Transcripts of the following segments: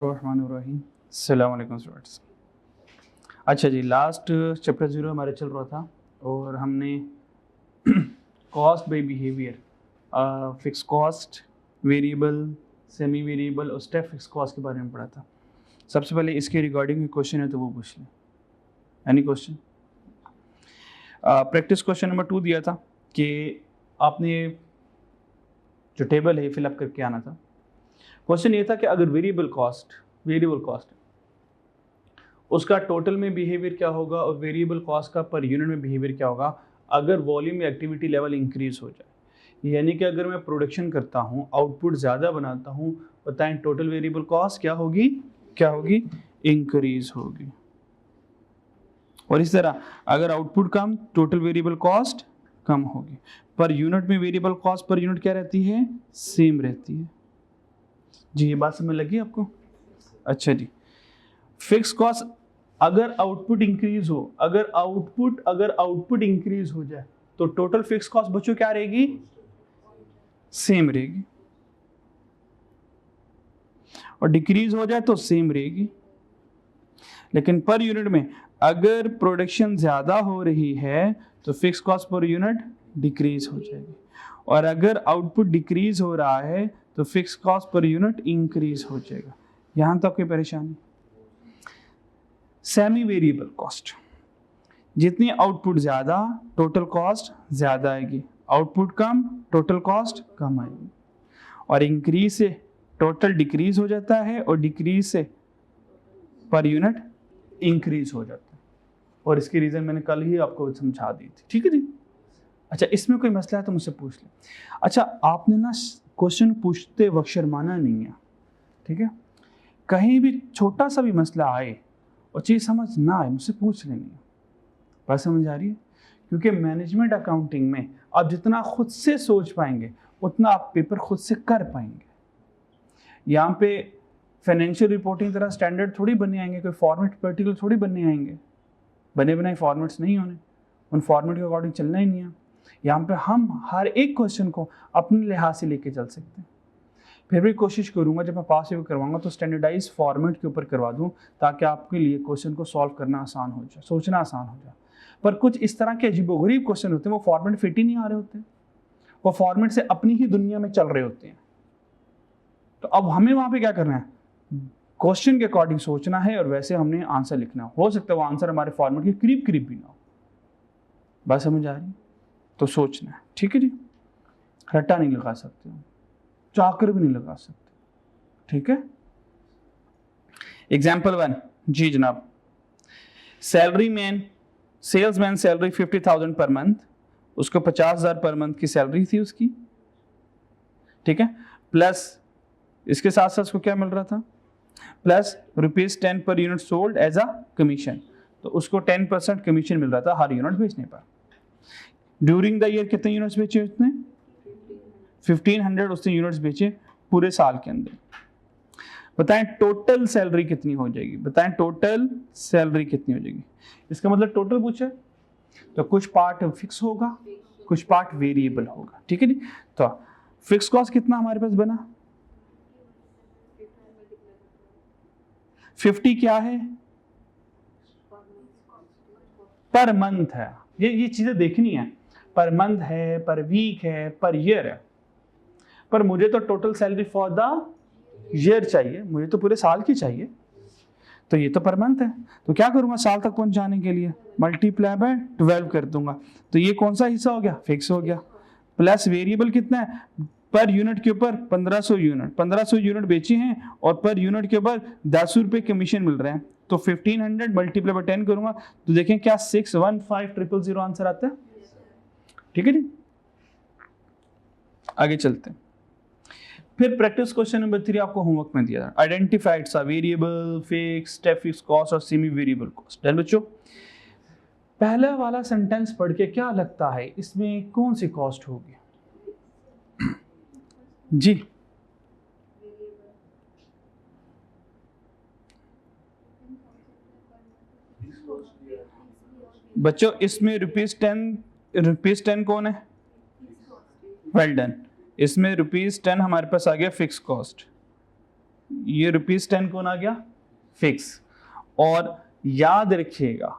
अस्सलाम वालेकुम स्टूडेंट्स। अच्छा जी, लास्ट चैप्टर 0 हमारा चल रहा था और हमने cost by behaviour, fix cost, variable, semi variable और स्टेप फिक्स कॉस्ट के बारे में पढ़ा था। सबसे पहले इसके रिगार्डिंग क्वेश्चन है तो वो पूछ लें। Any question? Practice question number 2 दिया था कि आपने जो टेबल है फिलअप करके आना था। क्वेश्चन ये था कि अगर वेरिएबल कॉस्ट उसका टोटल में बिहेवियर क्या होगा और वेरिएबल कॉस्ट का पर यूनिट में बिहेवियर क्या होगा अगर वॉल्यूम या एक्टिविटी लेवल इंक्रीज हो जाए। यानी कि अगर मैं प्रोडक्शन करता हूँ, आउटपुट ज़्यादा बनाता हूँ, बताएं टोटल वेरिएबल कॉस्ट क्या होगी? इंक्रीज होगी। और इस तरह अगर आउटपुट कम, टोटल वेरिएबल कॉस्ट कम होगी। पर यूनिट में वेरिएबल कॉस्ट पर यूनिट क्या रहती है? सेम रहती है। जी, ये बात समझ लगी आपको? अच्छा जी, फिक्स कॉस्ट अगर आउटपुट इंक्रीज हो, अगर आउटपुट इंक्रीज हो जाए तो टोटल फिक्स कॉस्ट बच्चों क्या रहेगी? सेम रहेगी। और डिक्रीज हो जाए तो सेम रहेगी। लेकिन पर यूनिट में अगर प्रोडक्शन ज्यादा हो रही है तो fix cost per unit decrease हो जाएगी। और अगर आउटपुट डिक्रीज हो रहा है तो fix cost per unit increase हो जाएगा। यहां तक कोई परेशानी? सेमी वेरिएबल कॉस्ट, जितनी आउटपुट ज़्यादा टोटल कॉस्ट ज़्यादा आएगी, आउटपुट कम टोटल कॉस्ट कम आएगी। और इंक्रीज से टोटल डिक्रीज हो जाता है और डिक्रीज से पर यूनिट इंक्रीज हो जाता है। और इसकी रीज़न मैंने कल ही आपको समझा दी थी। ठीक है जी? अच्छा, इसमें कोई मसला है तो मुझसे पूछ लें। अच्छा, आपने ना क्वेश्चन पूछते वक्त शर्माना नहीं है, ठीक है? कहीं भी छोटा सा भी मसला आए और चीज़ समझ ना आए मुझसे पूछ लेनी है। बात समझ आ रही है? क्योंकि मैनेजमेंट अकाउंटिंग में आप जितना खुद से सोच पाएंगे उतना आप पेपर खुद से कर पाएंगे। यहाँ पे फाइनेंशियल रिपोर्टिंग तरह स्टैंडर्ड थोड़ी बने आएंगे, कोई फॉर्मेट पर्टिकुलर थोड़ी बनने आएंगे। बने बनाए फॉर्मेट्स नहीं होने, उन फॉर्मेट के अकॉर्डिंग चलना ही नहीं है। यहाँ पे हम हर एक क्वेश्चन को अपने लिहाज से लेके चल सकते हैं। फिर भी कोशिश करूंगा जब मैं पास पेपर करवाऊंगा तो स्टैंडर्डाइज फॉर्मेट के ऊपर करवा दूं ताकि आपके लिए क्वेश्चन को सॉल्व करना आसान हो जाए, सोचना आसान हो जाए। पर कुछ इस तरह के अजीबोगरीब क्वेश्चन होते हैं, वो फॉर्मेट फिट ही नहीं आ रहे होते, वो फॉर्मेट से अपनी ही दुनिया में चल रहे होते हैं। तो अब हमें वहां पे क्या करना है? क्वेश्चन के अकॉर्डिंग सोचना है और वैसे हमने आंसर लिखना। हो सकता है वो आंसर हमारे फॉर्मेट के करीब करीब भी ना हो। बात समझ आ रही है? तो सोचना है। ठीक है जी? रट्टा नहीं लगा सकते, चाकर भी नहीं लगा सकते। ठीक है? एग्जाम्पल 1 जी जनाब, सेल्समैन सैलरी 50,000 पर मंथ, उसको 50,000 पर मंथ की सैलरी थी उसकी। ठीक है? प्लस इसके साथ साथ उसको क्या मिल रहा था? Plus ₹10 per unit sold as a commission, तो उसको 10% कमीशन मिल रहा था हर यूनिट बेचने पर। ड्यूरिंग द ईयर कितने यूनिट्स बेचे उसने? 1500 उसने यूनिट्स बेचे पूरे साल के अंदर। बताएं टोटल सैलरी कितनी हो जाएगी? इसका मतलब टोटल पूछा तो कुछ पार्ट फिक्स होगा, कुछ पार्ट वेरिएबल होगा। ठीक है जी? तो फिक्स कॉस्ट कितना हमारे पास बना? 50 क्या है? पर मंथ है। ये चीजें देखनी है। पर मंथ है, पर वीक है, पर ईयर है। पर मुझे तो total salary for the year चाहिए, मुझे तो पूरे साल की चाहिए। तो ये तो पर मंथ है, तो क्या करूंगा साल तक पहुंचाने के लिए? मल्टीप्लाई बाय 12 कर दूंगा। तो ये कौन सा हिस्सा हो गया? फिक्स हो गया। प्लस वेरिएबल कितना है? पर यूनिट के ऊपर 1500 यूनिट बेचे हैं और पर यूनिट के ऊपर 10 रुपए कमीशन मिल रहे हैं। तो 1500 मल्टीप्लाई बाय 10 करूंगा तो देखें क्या 615000 आंसर आता है। ठीक है जी? आगे चलते हैं। फिर प्रैक्टिस क्वेश्चन नंबर 3 आपको होमवर्क में दिया था। आइडेंटिफाइड सा variable, fix, step fix cost और सेमी वेरिएबल कॉस्ट। डन बच्चों? पहला वाला सेंटेंस पढ़ के क्या लगता है इसमें कौन सी कॉस्ट होगी? जी बच्चों, इसमें ₹10 कौन है? Well done. इसमें ₹10 हमारे पास आ गया फिक्स कॉस्ट। ये ₹10 कौन आ गया, फिक्स। और याद रखिएगा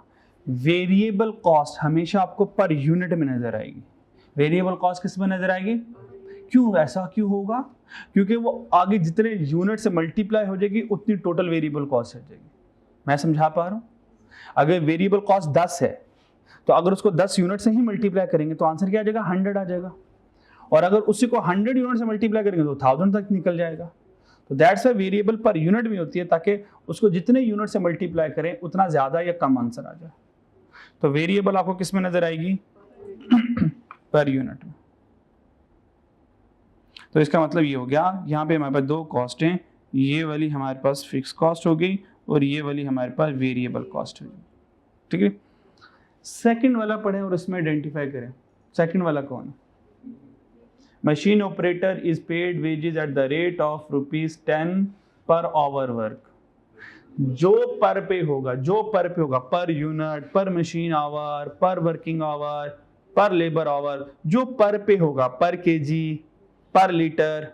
वेरिएबल कॉस्ट हमेशा आपको पर यूनिट में नजर आएगी। वेरिएबल कॉस्ट किस में नजर आएगी? क्यों, ऐसा क्यों होगा? क्योंकि वो आगे जितने यूनिट से मल्टीप्लाई हो जाएगी उतनी टोटल वेरिएबल कॉस्ट हो जाएगी। मैं समझा पा रहा हूँ? अगर वेरिएबल कॉस्ट 10 है तो अगर उसको 10 यूनिट से ही मल्टीप्लाई करेंगे तो आंसर क्या आ जाएगा, 100 आ जाएगा। और अगर उसी को 100 यूनिट से मल्टीप्लाई करेंगे तो 1000 तक निकल जाएगा। तो that's a variable per unit में होती है ताकि उसको जितने यूनिट से मल्टीप्लाई करें उतना ज्यादा या कम आंसर आ जाए। तो वेरिएबल आपको किस में नजर आएगी? पर यूनिट में। तो इसका मतलब ये हो गया, यहाँ पे हमारे पास दो कॉस्ट हैं, ये वाली हमारे पास फिक्स कॉस्ट हो गई और ये वाली हमारे पास वेरिएबल कॉस्ट हो गई। ठीक है, सेकंड वाला पढ़ें और इसमें आइडेंटिफाई करें। सेकंड वाला कौन है? Machine operator is paid wages eight the rate of ₹10 per hour work. जो पर पे होगा, पर यूनिट, पर मशीन आवर, पर वर्किंग आवर, पर लेबर आवर, जो पर पे होगा, पर केजी, पर लीटर,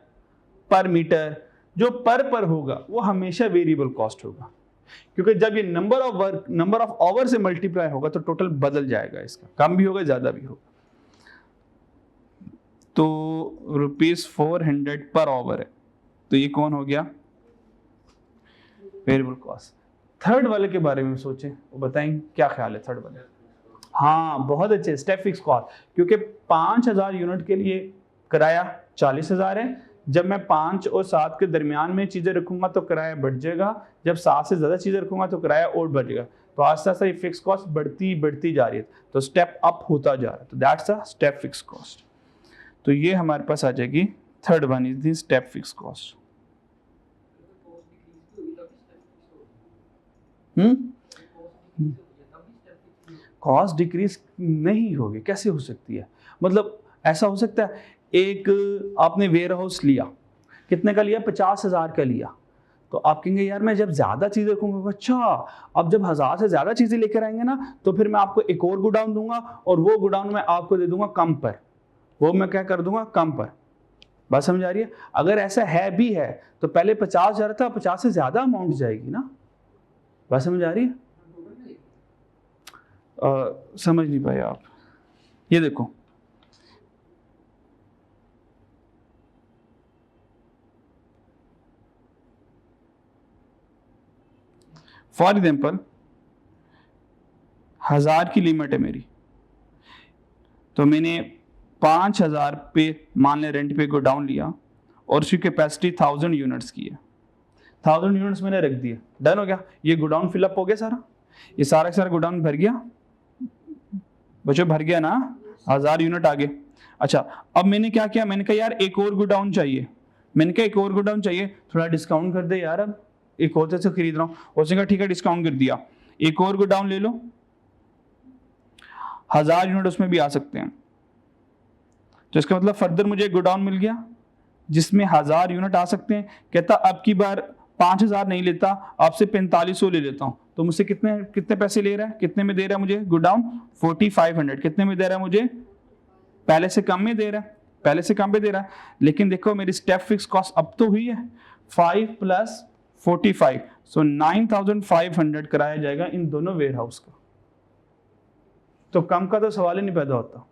पर मीटर, जो पर होगा वो हमेशा वेरिएबल कॉस्ट होगा। क्योंकि जब ये नंबर ऑफ आवर से मल्टीप्लाई होगा तो टोटल बदल जाएगा, इसका कम भी होगा ज्यादा भी होगा। तो ₹400 पर आवर है, तो ये कौन हो गया? Variable cost. थर्ड वाले के बारे में सोचें, वो बताएं क्या ख्याल है थर्ड वाले? हाँ बहुत अच्छे, स्टेप फिक्स कॉस्ट। क्योंकि 5000 यूनिट के लिए किराया 40,000 है। जब मैं 5 और 7 के दरमियान में चीजें रखूंगा तो किराया बढ़ जाएगा, जब 7 से ज्यादा चीजें रखूंगा तो किराया और बढ़ जाएगा। तो आस्ते आस्ते फिक्स कॉस्ट बढ़ती जा रही है, तो स्टेप अप होता जा रहा है। तो that's a step fix cost. तो ये हमारे पास आ जाएगी third one is the step fix cost. Cost decrease नहीं होगी, कैसे हो सकती है? मतलब ऐसा हो सकता है, एक आपने वेयर हाउस लिया, कितने का लिया? 50,000 का लिया। तो आप कहेंगे यार मैं जब ज्यादा चीजें रखूंगा, अच्छा अब जब 1000 से ज्यादा चीजें लेकर आएंगे ना तो फिर मैं आपको एक और गोडाउन दूंगा और वो गोडाउन मैं आपको दे दूंगा कम पर। वो मैं क्या कर दूंगा? कम पर। बात समझ आ रही है? अगर ऐसा है भी है तो पहले 50,000 था, 50 से ज्यादा अमाउंट जाएगी ना। बात समझ आ रही है? समझ नहीं पाए आप? ये देखो, फॉर एग्जाम्पल 1000 की लिमिट है मेरी, तो मैंने 5000 पे मान ले रेंट पे गोडाउन लिया और उसकी कैपेसिटी 1000 यूनिट्स की है। 1000 यूनिट्स मैंने रख दिए, डन हो गया। ये गोडाउन फिलअप हो गया सारा, ये सारा गोडाउन भर गया बच्चों, भर गया ना, 1000 यूनिट आ गए। अच्छा अब मैंने क्या किया, मैंने कहा यार एक और गोडाउन चाहिए, थोड़ा डिस्काउंट कर दे यार, अब एक और से खरीद रहा हूँ। उसने कहा ठीक है डिस्काउंट कर दिया, एक और गोडाउन ले लो, 1000 यूनिट उसमें भी आ सकते हैं। तो इसका मतलब फर्दर मुझे एक गोडाउन मिल गया जिसमें 1000 यूनिट आ सकते हैं। कहता अब की बार 5000 नहीं लेता, आपसे 4500 ले लेता हूँ। तो मुझसे कितने पैसे ले रहा है, कितने में दे रहा है मुझे गोडाउन? 4500। कितने में दे रहा है मुझे? पहले से कम में दे रहा है, लेकिन देखो मेरी स्टेप फिक्स कॉस्ट अब तो हुई है 5 + 45, सो 9500 कराया जाएगा इन दोनों वेयर हाउस का। तो कम का तो सवाल ही नहीं पैदा होता,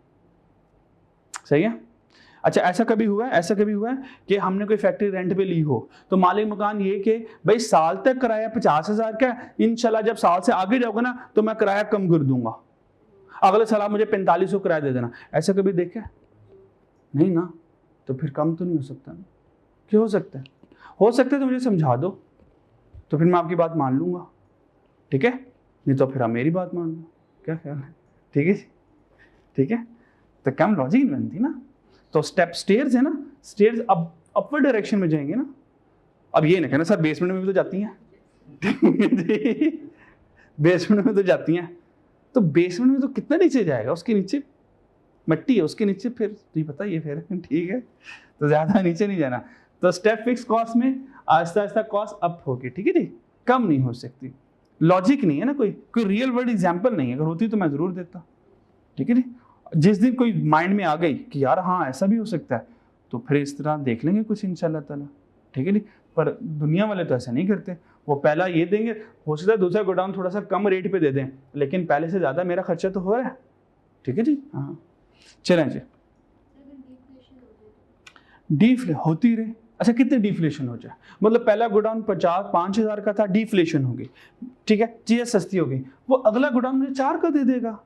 सही है? अच्छा ऐसा कभी हुआ है कि हमने कोई फैक्ट्री रेंट पे ली हो, तो मालिक मकान ये कि भाई साल तक किराया 50,000 का, इंशाल्लाह जब साल से आगे जाओगे ना तो मैं किराया कम कर दूंगा, अगले साल आप मुझे 4500 किराया दे देना। ऐसा कभी देखा? नहीं ना। तो फिर कम तो नहीं हो सकता ना? क्यों हो सकता है? हो सकता है तो मुझे समझा दो, तो फिर मैं आपकी बात मान लूंगा, ठीक है? नहीं तो फिर आप मेरी बात मान लो, क्या ख्याल है? ठीक है, तो कम लॉजिक नहीं बनती ना। तो स्टेयर्स है ना, स्टेयर्स अब अपवर्ड डायरेक्शन में जाएंगे ना। अब ये ना कहना सर बेसमेंट में भी तो जाती हैं बेसमेंट में तो जाती हैं, तो बेसमेंट में तो कितना नीचे जाएगा? उसके नीचे मिट्टी है, उसके नीचे फिर तो ये पता ये फिर ठीक है, तो ज्यादा नीचे नहीं जाना। तो स्टेप फिक्स कॉस्ट में आहिस्ता आहिस्ता कॉस्ट अप होगी, ठीक है जी, कम नहीं हो सकती। लॉजिक नहीं है ना, कोई रियल वर्ल्ड एग्जाम्पल नहीं है, अगर होती तो मैं जरूर देता, ठीक है जी। जिस दिन कोई माइंड में आ गई कि यार हाँ ऐसा भी हो सकता है, तो फिर इस तरह देख लेंगे कुछ इंशाल्लाह ताला, ठीक है जी। पर दुनिया वाले तो ऐसा नहीं करते, वो पहला ये देंगे, हो सकता है दूसरा गोडाउन थोड़ा सा कम रेट पे दे दें, लेकिन पहले से ज़्यादा मेरा खर्चा तो हो रहा है। ठीक है जी, हाँ चलें जी। डिफ्लेशन होती रहे, अच्छा कितने डिफ्लेशन हो जाए, मतलब पहला गोडाउन 5,000 का था, डिफ्लेशन हो गई, ठीक है, चीज़ें सस्ती हो गई, वो अगला गोडाउन मुझे 4 का दे देगा।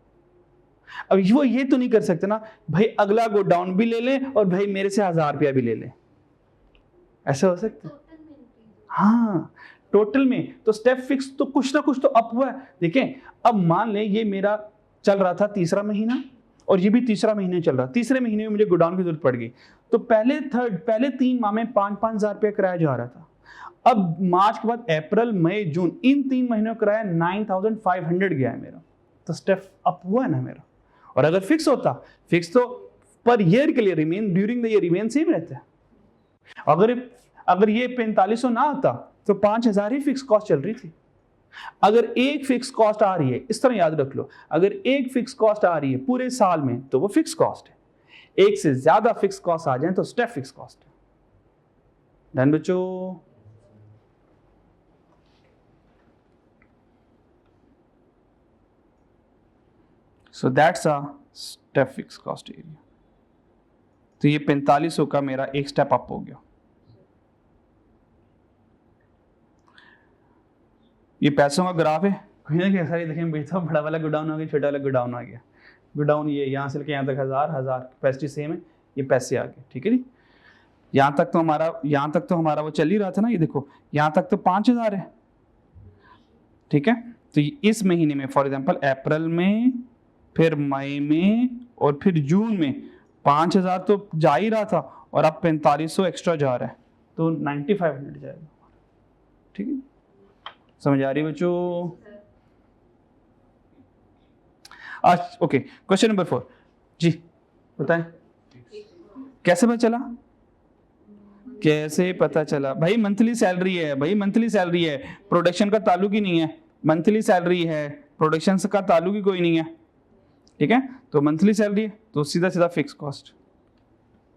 अब वो ये तो नहीं कर सकते ना भाई अगला गोडाउन भी ले ले और भाई मेरे से 1,000 रुपया भी ले ले, ऐसा हो सकता है? हाँ टोटल में तो स्टेप फिक्स तो कुछ ना कुछ तो अप हुआ है। देखें अब मान लें ये मेरा चल रहा था तीसरा महीना और ये भी तीसरा महीने चल रहा, तीसरे महीने में मुझे गोडाउन की जरूरत पड़ गई, तो पहले 3 माह में 5-5 हज़ार रुपया किराया जा रहा था। अब मार्च के बाद अप्रैल मई जून इन 3 महीनों का किराया 9,500 गया है मेरा, तो स्टेप अप हुआ है ना मेरा। और अगर फिक्स होता, फिक्स तो पर ईयर के लिए remain during the year remain same रहता है। अगर ये 4500 ना आता तो 5,000 ही फिक्स कॉस्ट चल रही थी। अगर एक फिक्स कॉस्ट आ रही है, इस तरह याद रख लो, अगर एक फिक्स कॉस्ट आ रही है पूरे साल में तो वो फिक्स कॉस्ट है, एक से ज्यादा फिक्स कॉस्ट आ जाए तो स्टेप फिक्स कॉस्ट है। डन बच्चों? So that's a step fix cost area. तो ये 4500 का मेरा एक स्टेप अप हो गया। ये पैसों का ग्राफ है, कोई ना कैसा ही देखें बेटा, बड़ा वाला गोडाउन आ गया, छोटा वाला गोडाउन आ गया। गोडाउन ये यहाँ से लेके यहाँ तक 1000 कैपेसिटी सेम है, ये पैसे आ गए, ठीक है जी। यहाँ तक तो हमारा वो चल ही रहा था ना, ये देखो यहाँ तक तो 5,000 है, ठीक है। तो इस महीने में फॉर एग्जांपल अप्रैल में, फिर मई में और फिर जून में 5,000 तो जा ही रहा था और अब 4500 एक्स्ट्रा जा रहा है, तो 9,500 जाएगा, ठीक है। समझ आ रही है बच्चों? ओके, क्वेश्चन नंबर 4 जी, बताएं कैसे पता चला? कैसे पता चला भाई? मंथली सैलरी है भाई, मंथली सैलरी है, प्रोडक्शन का ताल्लुक ही नहीं है। मंथली सैलरी है, प्रोडक्शन का ताल्लुक ही कोई नहीं है, ठीक है। तो मंथली सैलरी है तो सीधा सीधा फिक्स कॉस्ट,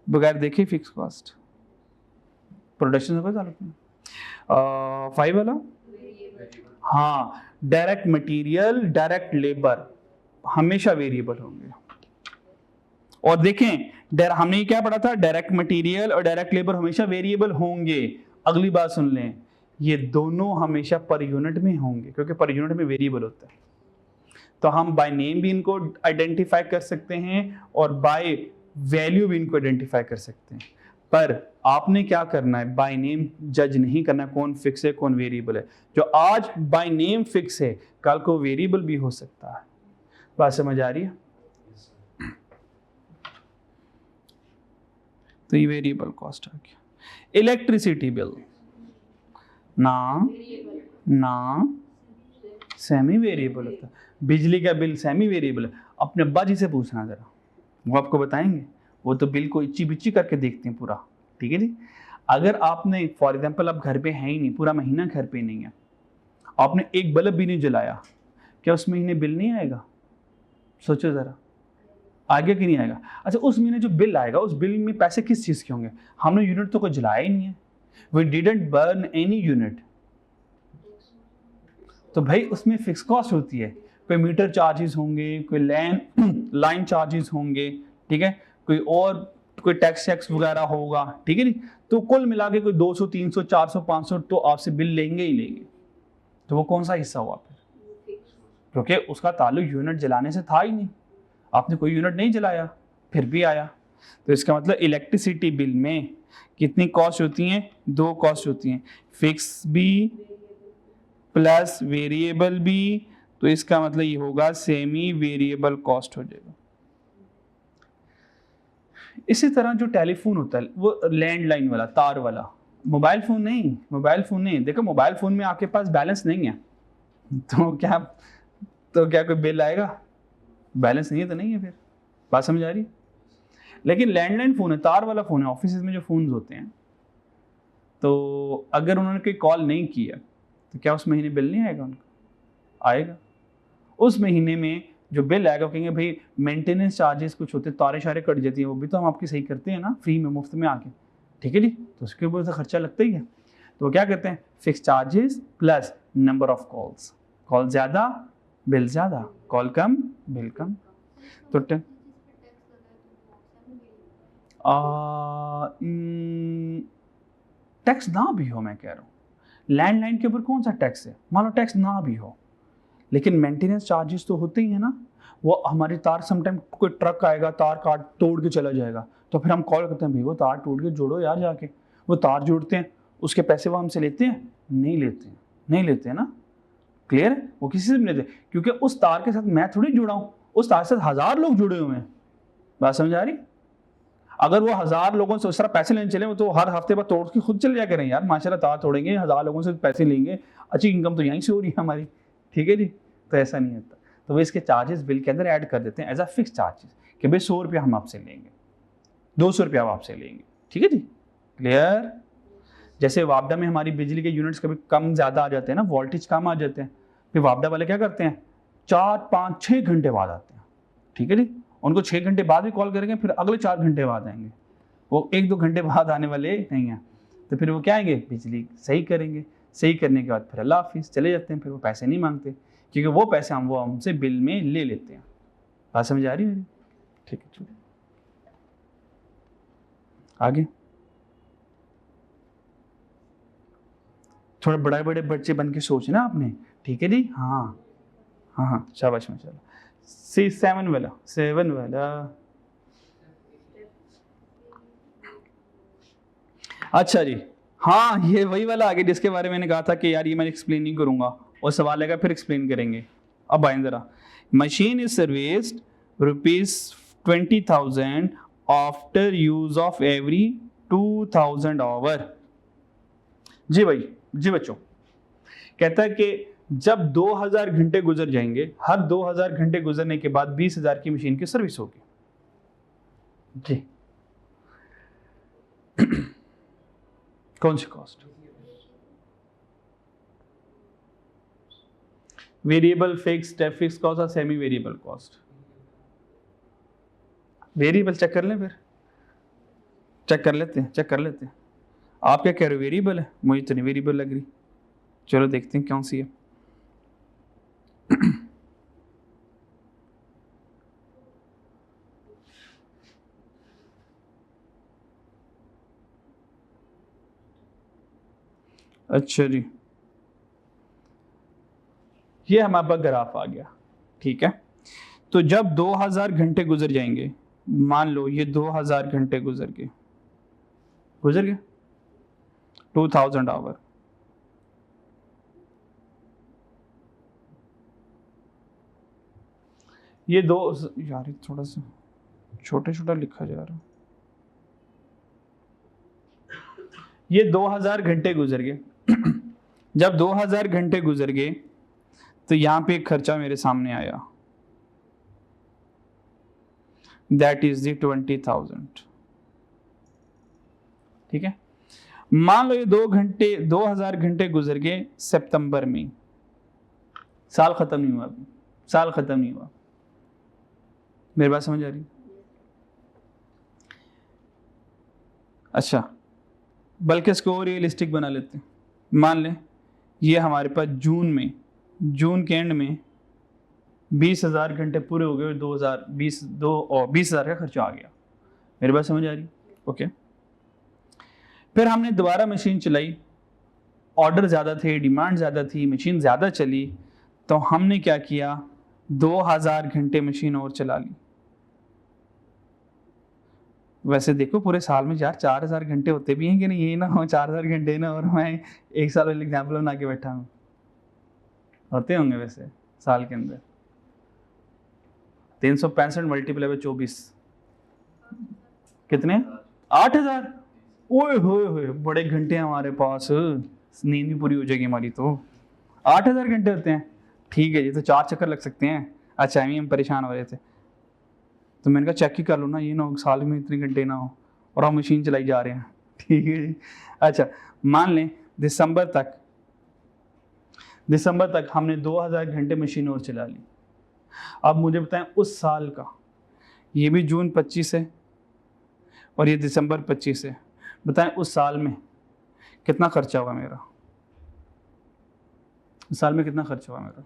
बगैर देखे फिक्स कॉस्ट, प्रोडक्शन से कोई ताल्लुक नहीं। 5 वाला, हाँ, डायरेक्ट मटेरियल, डायरेक्ट लेबर हमेशा वेरिएबल होंगे। और देखें हमने क्या पढ़ा था, डायरेक्ट मटेरियल और डायरेक्ट लेबर हमेशा वेरिएबल होंगे। अगली बात सुन लें, ये दोनों हमेशा पर यूनिट में होंगे, क्योंकि पर यूनिट में वेरिएबल होता है। तो हम बाय नेम भी इनको आइडेंटिफाई कर सकते हैं और बाय वैल्यू भी इनको आइडेंटिफाई कर सकते हैं। पर आपने क्या करना है, बाय नेम जज नहीं करना कौन फिक्स है कौन वेरिएबल है। जो आज बाय नेम फिक्स है कल को वेरिएबल भी हो सकता है। बात समझ आ रही है? तो ये वेरिएबल कॉस्ट आ गया। इलेक्ट्रिसिटी बिल ना सेमी वेरिएबल होता है, बिजली का बिल सेमी वेरिएबल है। अपने अब्बा जी से पूछना जरा, वो आपको बताएंगे, वो तो बिल को इच्ची बिच्ची करके देखते हैं पूरा, ठीक है जी। अगर आपने फॉर एग्जांपल आप घर पे हैं ही नहीं, पूरा महीना घर पे नहीं है, आपने एक बल्ब भी नहीं जलाया, क्या उस महीने बिल नहीं आएगा? सोचो जरा, आगे कि नहीं आएगा? अच्छा, उस महीने जो बिल आएगा उस बिल में पैसे किस चीज़ के होंगे? हमने यूनिट तो कोई जलाया ही नहीं है, we didn't burn any unit, तो भाई उसमें फिक्स कॉस्ट होती है। कोई मीटर चार्जेस होंगे, कोई लाइन चार्जेस होंगे, ठीक है, कोई टैक्स वगैरह होगा, ठीक है नहीं। तो कुल मिला के कोई 200, 300, 400, 500 तो आपसे बिल लेंगे ही लेंगे। तो वो कौन सा हिस्सा हुआ फिर? क्योंकि उसका ताल्लुक यूनिट जलाने से था ही नहीं, आपने कोई यूनिट नहीं जलाया फिर भी आया। तो इसका मतलब इलेक्ट्रिसिटी बिल में कितनी कॉस्ट होती हैं? 2 कॉस्ट होती हैं, फिक्स भी प्लस वेरिएबल भी। तो इसका मतलब ये होगा सेमी वेरिएबल कॉस्ट हो जाएगा। इसी तरह जो टेलीफोन होता है वो लैंडलाइन वाला, तार वाला, मोबाइल फोन नहीं। देखो मोबाइल फोन में आपके पास बैलेंस नहीं है तो क्या कोई बिल आएगा? बैलेंस नहीं है तो नहीं है, फिर बात समझ आ रही है? लेकिन लैंडलाइन फोन है, तार वाला फोन है, ऑफिस में जो फोन होते हैं, तो अगर उन्होंने कोई कॉल नहीं किया तो क्या उस महीने बिल नहीं आएगा? उनका आएगा। उस महीने में जो बिल आएगा कहेंगे भाई मेंटेनेंस चार्जेस कुछ होते हैं, तारे शारे कट जाती हैं, वो भी तो हम आपकी सही करते हैं ना, फ्री में मुफ्त में आके, ठीक है जी, तो उसके ऊपर तो खर्चा लगता ही है। तो क्या करते हैं, fix charges plus number of calls, call ज़्यादा बिल ज़्यादा, कॉल कम बिल कम। तो टैक्स ना भी हो, मैं कह रहा हूँ लैंडलाइन के ऊपर कौन सा टैक्स है, मान लो टैक्स ना भी हो, लेकिन मेंटेनेंस चार्जेस तो होते ही है ना। वो हमारी तार समटाइम कोई ट्रक आएगा तार काट तोड़ के चला जाएगा, तो फिर हम कॉल करते हैं भाई वो तार टूट के जोड़ो यार जाके, वो तार जोड़ते हैं, उसके पैसे वो हमसे लेते हैं, नहीं लेते हैं, नहीं लेते हैं ना, क्लियर है, वो किसी से भी नहीं लेते, क्योंकि उस तार के साथ मैं थोड़ी जुड़ा हूँ, उस तार से 1000 लोग जुड़े हुए हैं, बात समझ आ रही। अगर वो 1000 लोगों से उस तरह पैसे लेने चले तो हर हफ्ते बाद तोड़ के खुद चले जा करें यार, माशाल्लाह तार तोड़ेंगे 1000 लोगों से पैसे लेंगे, अच्छी इनकम तो यहीं से हो रही है हमारी, ठीक है जी। तो ऐसा नहीं होता, तो वो इसके चार्जेस बिल के अंदर ऐड कर देते हैं एज अ फिक्स चार्जेस कि भाई 100 रुपया हम आपसे लेंगे, 200 रुपया आपसे लेंगे, ठीक है जी, क्लियर। जैसे वापडा में हमारी बिजली के यूनिट्स कभी कम ज़्यादा आ जाते हैं ना, वोल्टेज कम आ जाते हैं, फिर वापडा वाले क्या करते हैं 4, 5, 6 घंटे बाद आते हैं, ठीक है जी, उनको 6 घंटे बाद भी कॉल करेंगे, फिर अगले 4 घंटे बाद आएंगे, वो 1-2 घंटे बाद आने वाले नहीं हैं। तो फिर वो क्या आएंगे, बिजली सही करेंगे, सही करने के बाद फिर अल्लाह हाफिज़ चले जाते हैं, फिर वो पैसे नहीं मांगते, क्योंकि वो पैसे वो हमसे बिल में ले लेते हैं। बात समझ आ रही है मेरी, ठीक है चलिए आगे। थोड़ा बड़े बड़े बच्चे बन के सोचना आपने, ठीक है जी, हाँ हाँ हाँ शाबाश माशाल्लाह। 7 वाला 7 वाला, अच्छा जी, हाँ ये वही वाला आगे जिसके बारे में मैंने कहा था कि यार ये मैं एक्सप्लेन नहीं करूंगा, और सवाल आएगा फिर एक्सप्लेन करेंगे। अब आए जरा, machine is serviced ₹20,000 after use of every 2000 hour. जी भाई, जी बच्चों, कहता है कि जब 2000 घंटे गुजर जाएंगे, हर 2000 घंटे गुजरने के बाद 20,000 की मशीन की सर्विस होगी जी। कौन सी cost, variable, fix, step fix cost और semi variable cost. Variable check कर लें, फिर चेक कर लेते हैं, चेक कर लेते हैं। आप क्या कह रहे हो, वेरिएबल है, मुझे तो नहीं वेरिएबल लग रही, चलो देखते हैं कौन सी है। अच्छा जी, ये हमारे पास ग्राफ आ गया, ठीक है। तो जब 2000 घंटे गुजर जाएंगे, मान लो ये 2000 घंटे गुजर गए 2000 आवर, ये दो यार थोड़ा सा छोटे छोटा लिखा जा रहा, ये 2000 घंटे गुजर गए। जब 2000 घंटे गुजर गए तो यहां पे एक खर्चा मेरे सामने आया, दैट इज द 20,000, ठीक है। मान लो ये 2000 घंटे गुजर गए सितंबर में, साल खत्म नहीं हुआ अभी, साल खत्म नहीं हुआ, मेरी बात समझ आ रही। अच्छा, बल्कि इसको और रियलिस्टिक बना लेते हैं, मान लें ये हमारे पास जून के एंड में 20,000 घंटे पूरे हो गए, 20,000 का खर्चा आ गया, मेरी बात समझ आ रही, ओके। फिर हमने दोबारा मशीन चलाई, ऑर्डर ज़्यादा थे, डिमांड ज़्यादा थी, मशीन ज़्यादा चली, तो हमने क्या किया, 2000 घंटे मशीन और चला ली। वैसे देखो पूरे साल में यार 4000 घंटे होते भी हैं कि नहीं, ये ना हो 4000 घंटे ना, और मैं एक साल वाले एग्जाम्पल बना के बैठा हूँ, होते होंगे वैसे साल के अंदर 365 मल्टीप्लाई बाय 24 कितने, 8000। ओए होए बड़े घंटे हैं हमारे पास, नींद भी पूरी हो जाएगी हमारी तो, 8000 घंटे होते हैं, ठीक है जी, तो 4 चक्कर लग सकते हैं। अच्छा हम परेशान हो रहे थे, तो मैंने कहा चेक ही कर लो ना, ये ना हो साल में इतने घंटे ना हो और हम मशीन चलाई जा रहे हैं, ठीक है जी। अच्छा मान लें दिसंबर तक हमने 2000 घंटे मशीन और चला ली। अब मुझे बताएं उस साल का, ये भी जून 25 है और ये दिसंबर 25 है, बताएं उस साल में कितना खर्चा हुआ मेरा इस साल में, कितना खर्चा हुआ मेरा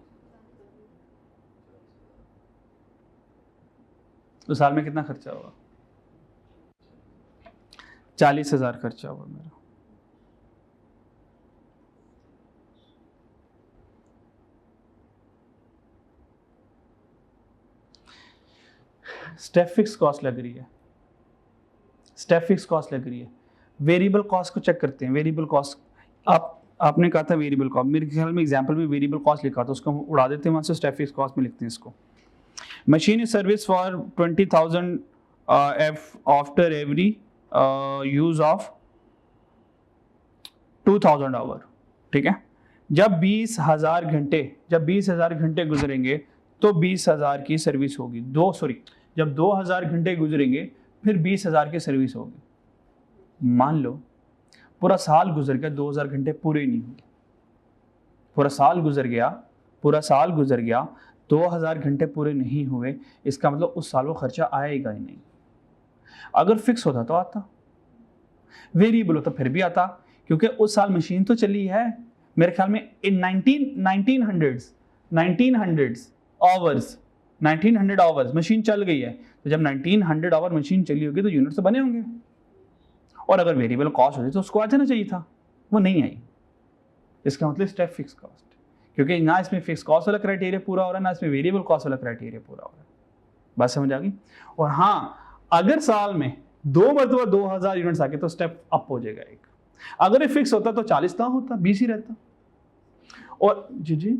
उस साल में, कितना खर्चा हुआ? 40,000 खर्चा हुआ मेरा। स्टेप फिक्स कॉस्ट लग रही है, स्टेप फिक्स कॉस्ट लग रही है। वेरिएबल कॉस्ट को चेक करते हैं। वेरिएबल कॉस्ट आपने कहा था वेरिएबल कॉस्ट, मेरे ख्याल में एग्जांपल में वेरिएबल कॉस्ट लिखा था, उसको हम उड़ा देते हैं वहाँ से, स्टेप फिक्स कॉस्ट में लिखते हैं इसको। Machine is service for 20,000 after every use of 2,000 hour, ठीक है। जब 20,000 घंटे गुजरेंगे तो 20,000 की सर्विस होगी। जब 2,000 घंटे गुजरेंगे फिर 20,000 की सर्विस होगी। मान लो पूरा साल गुजर गया, 2,000 घंटे पूरे नहीं हुए। पूरा साल गुजर गया 2,000 घंटे पूरे नहीं हुए, इसका मतलब उस साल वो खर्चा आएगा ही नहीं। अगर फिक्स होता तो आता, वेरिएबल होता फिर भी आता, क्योंकि उस साल मशीन तो चली है। मेरे ख्याल में इन 1900 आवर्स मशीन चल गई है। तो जब 1900 आवर मशीन चली होगी तो यूनिट तो बने होंगे, और अगर वेरिएबल कॉस्ट होती तो उसको आ जाना चाहिए था, वो नहीं आई। इसका मतलब स्टेप फिक्स कॉस्ट, क्योंकि ना इसमें फिक्स कॉस्ट वाला क्राइटेरिया पूरा हो रहा है, ना इसमें वेरिएबल कॉस्ट वाला क्राइटेरिया पूरा हो रहा है। बात समझ आ गई? और हाँ, अगर साल में 2 मरतबा 2,000 यूनिट्स आके तो स्टेप अप हो जाएगा एक। अगर ये फिक्स होता तो 40 ना होता, 20 ही रहता। और जी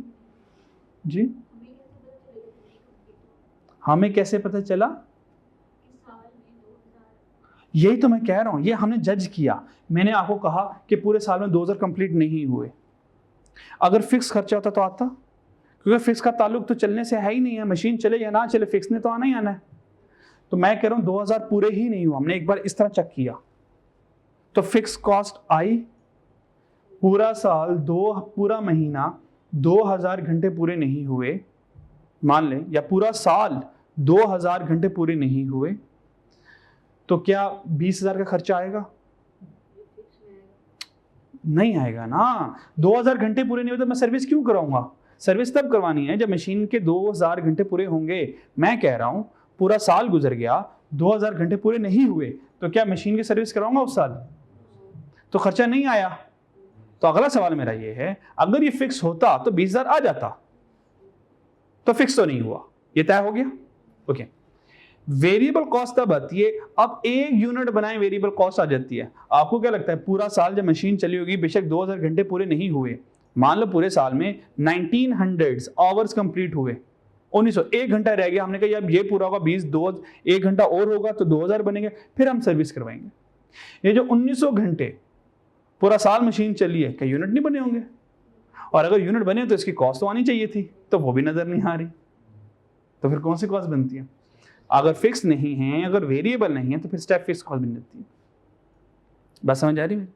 हमें कैसे पता चला? यही तो मैं कह रहा हूं, ये हमने जज किया। मैंने आपको कहा कि पूरे साल में 2,000 कंप्लीट नहीं हुए। अगर फिक्स खर्चा होता तो आता, क्योंकि फिक्स का ताल्लुक तो चलने से है ही नहीं है। मशीन चले या ना चले, फिक्स ने तो आना ही आना है। तो मैं कह रहा हूं 2,000 पूरे ही नहीं हुआ। हमने एक बार इस तरह चेक किया तो फिक्स कॉस्ट आई। पूरा साल पूरा महीना 2,000 घंटे पूरे नहीं हुए मान लें, या पूरा साल 2,000 घंटे पूरे नहीं हुए, तो क्या 20,000 का खर्चा आएगा? नहीं आएगा ना। 2,000 घंटे पूरे नहीं हुए तो मैं सर्विस क्यों कराऊंगा? सर्विस तब करवानी है जब मशीन के 2,000 घंटे पूरे होंगे। मैं कह रहा हूं पूरा साल गुजर गया, 2,000 घंटे पूरे नहीं हुए, तो क्या मशीन की सर्विस कराऊंगा उस साल? तो खर्चा नहीं आया। तो अगला सवाल मेरा ये है, अगर ये फिक्स होता तो 20,000 आ जाता, तो फिक्स तो नहीं हुआ, ये तय हो गया। ओके, वेरिएबल कॉस्ट तब आती है, अब एक यूनिट बनाए वेरिएबल कॉस्ट आ जाती है। आपको क्या लगता है पूरा साल जब मशीन चली होगी, बेशक 2,000 घंटे पूरे नहीं हुए, मान लो पूरे साल में 1900 आवर्स कंप्लीट हुए, 1900 1 घंटा रह गया, हमने कहा यार ये पूरा होगा 1 घंटा और होगा तो 2,000 बनेंगे, फिर हम सर्विस करवाएंगे। ये जो 1900 घंटे पूरा साल मशीन चली है, क्या यूनिट नहीं बने होंगे? और अगर यूनिट बने तो इसकी कॉस्ट तो आनी चाहिए थी, तो वो भी नजर नहीं आ रही। तो फिर कौन सी कॉस्ट बनती है? अगर फिक्स नहीं है, अगर वेरिएबल नहीं है, तो फिर स्टेप फिक्स कॉस्ट बन जाती है। बात समझ आ रही है?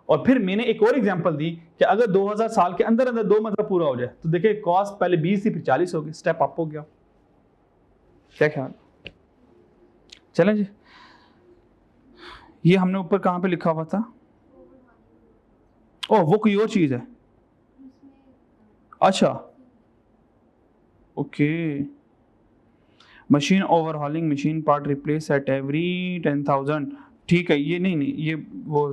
और फिर मैंने एक और एग्जांपल दी कि अगर 2,000 साल के अंदर 2 मतलब पूरा हो जाए, तो देखिए कॉस्ट पहले 20 थी फिर 40 हो गई, स्टेप अप हो गया। क्या ख्याल? चलें जी, ये हमने ऊपर कहां पे लिखा हुआ था? ओह, वो कोई और चीज है। अच्छा, okay. Machine overhauling, machine part replace at every 10,000। ठीक है, ये नहीं, ये वो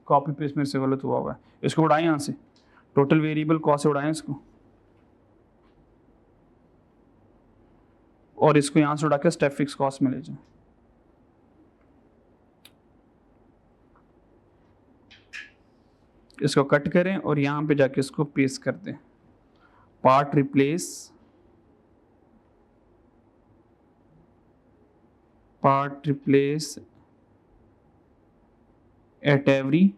कॉपी पेस्ट मेरे से गलत हुआ है, इसको उड़ाएं यहाँ से, टोटल वेरिएबल कॉस्ट से उड़ाएं इसको, और इसको यहाँ से उड़ा के स्टेप फिक्स कॉस्ट में ले जाएं। इसको कट करें और यहाँ पे जाके इसको पेस्ट कर दें। Part replace at every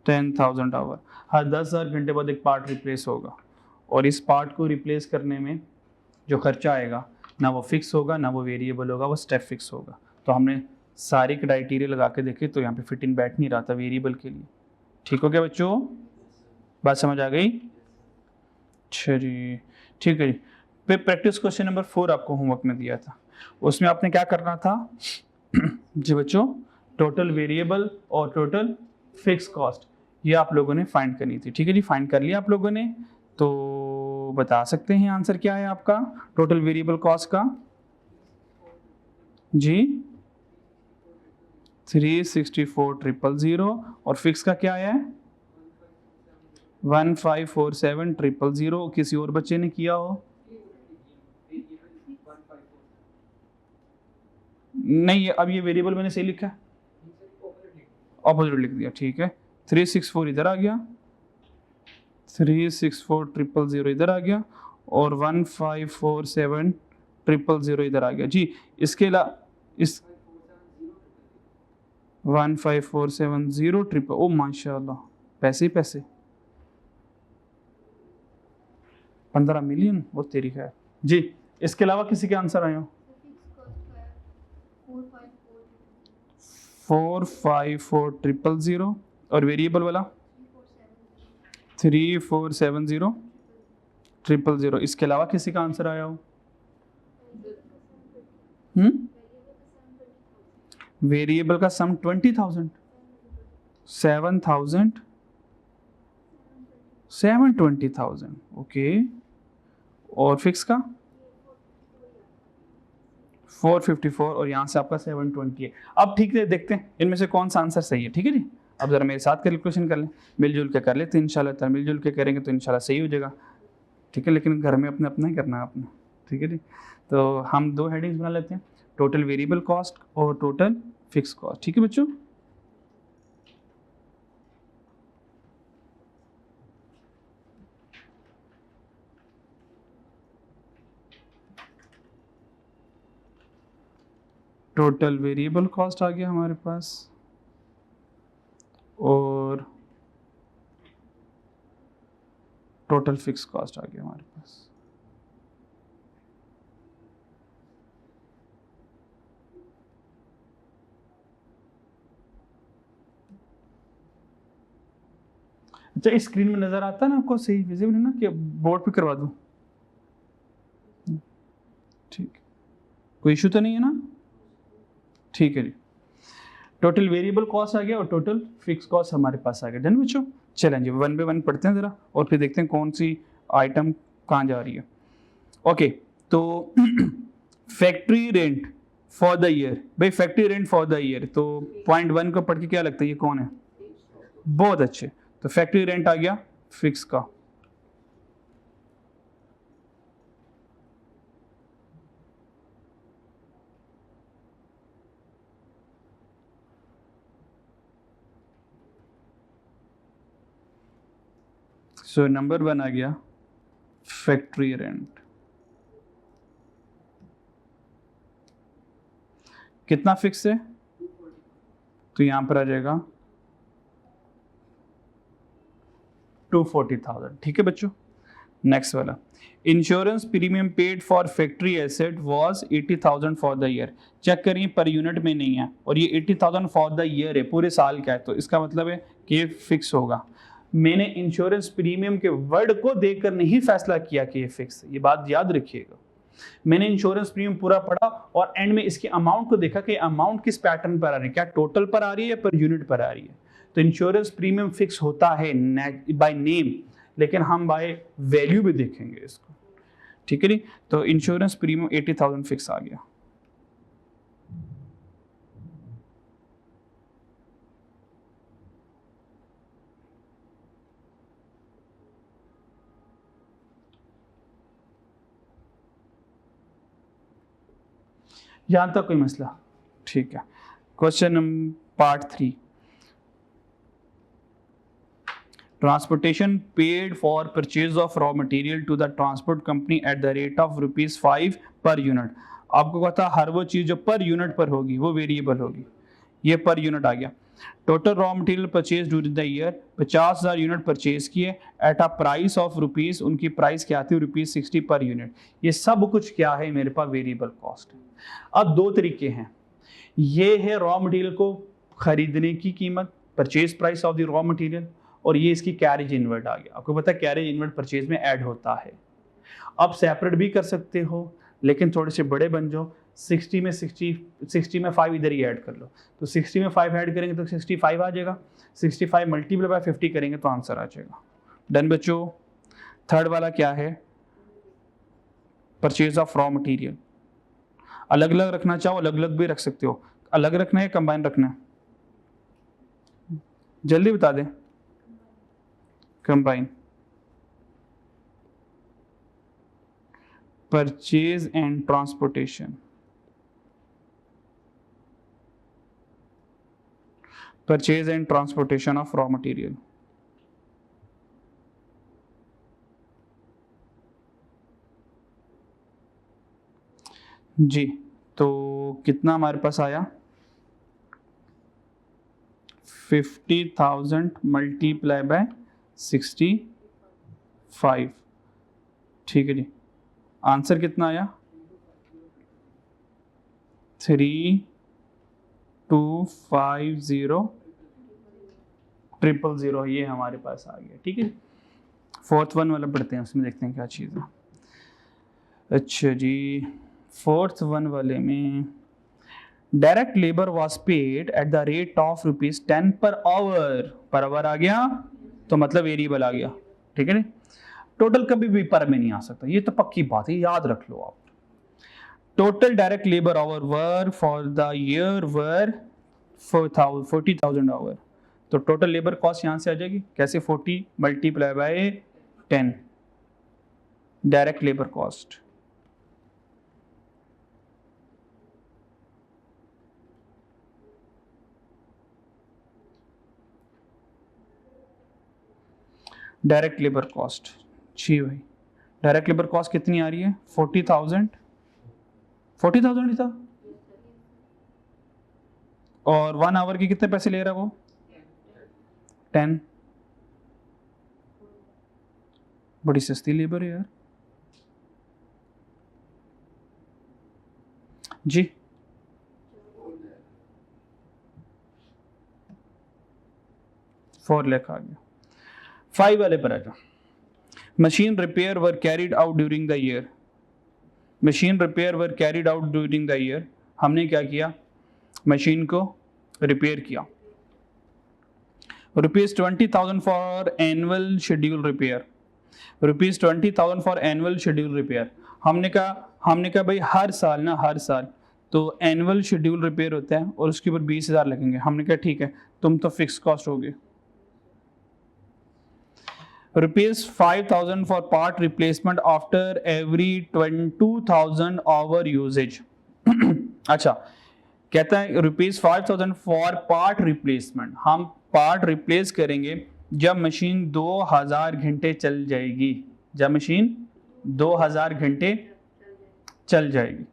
10,000 hour. हर 10,000 घंटे बाद एक पार्ट रिप्लेस होगा, और इस पार्ट को रिप्लेस करने में जो खर्चा आएगा ना वो फिक्स होगा ना वो वेरिएबल होगा, वो स्टेप फिक्स होगा। तो हमने सारी क्राइटेरिया लगा के देखे तो यहाँ पे फिट इन बैठ नहीं रहा था वेरिएबल के लिए। ठीक हो गया बच्चों? बात समझ आ गई? अच्छा जी, ठीक है जी। फिर प्रैक्टिस क्वेश्चन नंबर 4 आपको होमवर्क में दिया था, उसमें आपने क्या करना था? जी बच्चों, टोटल वेरिएबल और टोटल फिक्स कॉस्ट ये आप लोगों ने फाइंड करनी थी। ठीक है जी, फाइंड कर लिया आप लोगों ने, तो बता सकते हैं आंसर क्या है आपका टोटल वेरिएबल कॉस्ट का? जी 364,000 और फिक्स का क्या है 1547,000। किसी और बच्चे ने किया हो? नहीं, अब ये वेरिएबल मैंने सही लिखा है, ऑपोजिट लिख दिया। ठीक है, 364 इधर आ गया, 364,000 इधर आ गया और 1547,000 इधर आ गया जी। इसके अलावा इस 1547,000 ओ माशाल्लाह, पैसे ही पैसे, 15 मिलियन, वो तेरी खैर जी। इसके अलावा किसी के आंसर आए हो? 454,000 और वेरिएबल वाला 347,000। इसके अलावा किसी का आंसर आया हो? वेरिएबल का सम 20,000, 720,000 ओके। और फिक्स का 454 और यहाँ से आपका 720 है। अब ठीक है, देखते हैं इनमें से कौन सा आंसर सही है। ठीक है जी, अब जरा मेरे साथ कैलकुलेशन कर लें, मिलजुल के कर लेते हैं इंशाल्लाह। मिलजुल के करेंगे तो इंशाल्लाह सही हो जाएगा। ठीक है, लेकिन घर में अपने अपना ही करना है अपना। ठीक है जी, तो हम दो हेडिंग्स बना लेते हैं, टोटल वेरिएबल कॉस्ट और टोटल फिक्स कॉस्ट। ठीक है बच्चों, टोटल वेरिएबल कॉस्ट आ गया हमारे पास और टोटल फिक्स कॉस्ट आ गया हमारे पास। अच्छा, इस स्क्रीन में नजर आता है ना आपको, सही विजिबल है ना कि बोर्ड पे करवा दूं? ठीक, कोई इशू तो नहीं है ना? ठीक है जी, टोटल वेरिएबल कॉस्ट आ गया और टोटल फिक्स कॉस्ट हमारे पास आ गया। डन बच्चों, चलें जी वन बाय वन पढ़ते हैं जरा और फिर देखते हैं कौन सी आइटम कहाँ जा रही है। ओके, तो factory rent for the year, भाई factory rent for the year, तो पॉइंट 1 को पढ़ के क्या लगता है ये कौन है? बहुत अच्छे, तो फैक्ट्री रेंट आ गया फिक्स का। सो नंबर 1 आ गया फैक्ट्री रेंट। कितना फिक्स है? तो यहां पर आ जाएगा 240,000। ठीक है बच्चों, नेक्स्ट वाला, insurance premium paid for factory asset was 80,000 for the year. Check करिए पर यूनिट में नहीं है और ये 80,000 फॉर द ईयर है, पूरे साल का है, तो इसका मतलब है कि ये फिक्स होगा। मैंने इंश्योरेंस प्रीमियम के वर्ड को देखकर नहीं फैसला किया कि ये फिक्स है, ये बात याद रखिएगा। मैंने इंश्योरेंस प्रीमियम पूरा पढ़ा और एंड में इसके अमाउंट को देखा कि अमाउंट किस पैटर्न पर आ रही है, क्या टोटल पर आ रही है पर यूनिट पर आ रही है। तो इंश्योरेंस प्रीमियम फिक्स होता है बाय नेम, लेकिन हम बाय वैल्यू भी देखेंगे इसको। ठीक है जी, तो इंश्योरेंस प्रीमियम 80,000 फिक्स आ गया। यहां तक कोई मसला? ठीक है, question number part 3, transportation paid for purchase of raw material to the transport company at the rate of ₹5 per unit. आपको पता हर वो चीज जो पर यूनिट पर होगी वो वेरिएबल होगी, ये पर यूनिट आ गया। Total raw material purchase during the year, 50,000 unit purchase किए at a price of rupees, उनकी प्राइस क्या थी ₹60 पर यूनिट। ये सब कुछ क्या है मेरे पास? Variable cost. अब दो तरीके हैं, ये है रॉ मटेरियल को खरीदने की कीमत, purchase price of the raw material, और ये इसकी कैरेज इनवर्ट आ गया। आपको पता है कैरेज इनवर्ट परचेज में ऐड होता है। अब सेपरेट भी कर सकते हो, लेकिन थोड़े से बड़े बन जाओ, 60 में 60 में 5 इधर ही ऐड कर लो, तो 60 में 5 ऐड करेंगे तो 65 आ जाएगा, 65 मल्टीप्लाई बाय 50 करेंगे तो आंसर आ जाएगा। डन बच्चों। थर्ड वाला क्या है, परचेज ऑफ रॉ मटेरियल। अलग अलग रखना चाहो अलग अलग भी रख सकते हो, अलग रखना है कंबाइन रखना है, जल्दी बता दें। Combine. Purchase and transportation, purchase and transportation of raw material. जी, तो कितना हमारे पास आया, 50,000 मल्टीप्लाई बाय 65। ठीक है जी, आंसर कितना आया, 3250,000, ये हमारे पास आ गया। ठीक है, फोर्थ वन वाला पढ़ते हैं, उसमें देखते हैं क्या चीज़ है। अच्छा जी, फोर्थ वन वाले में direct labour was paid eight the rate of ₹10 per hour आ गया तो मतलब वेरिएबल आ गया। ठीक है, टोटल कभी भी पर में नहीं आ सकता, ये तो पक्की बात है, याद रख लो आप। Total direct labour hour were for the year were 40,000 hour, तो टोटल लेबर कॉस्ट यहां से आ जाएगी कैसे, 40 multiply by 10 direct labour cost. Direct labour cost, जी भाई, डायरेक्ट लेबर कॉस्ट कितनी आ रही है, 40,000 ही था, और 1 आवर के कितने पैसे ले रहा है वो, 10। बड़ी सस्ती लेबर है यार। जी, ₹4 लाख आ गया। 5 वाले पर आजा, machine repair were carried out during the year. Machine repair were carried out during the year, हमने क्या किया, मशीन को रिपेयर किया। ₹20,000 for annual schedule repair, ₹20,000 for annual schedule repair. हमने कहा भाई हर साल तो एनुअल शेड्यूल रिपेयर होता है और उसके ऊपर 20,000 लगेंगे। हमने कहा ठीक है, तुम तो फिक्स कॉस्ट होगे। ₹5,000 for part replacement after every 22,000 hour usages. अच्छा, कहता है ₹5,000 फॉर पार्ट रिप्लेसमेंट, हम पार्ट रिप्लेस करेंगे जब मशीन 2000 घंटे चल जाएगी, जब मशीन 2000 घंटे चल जाएगी।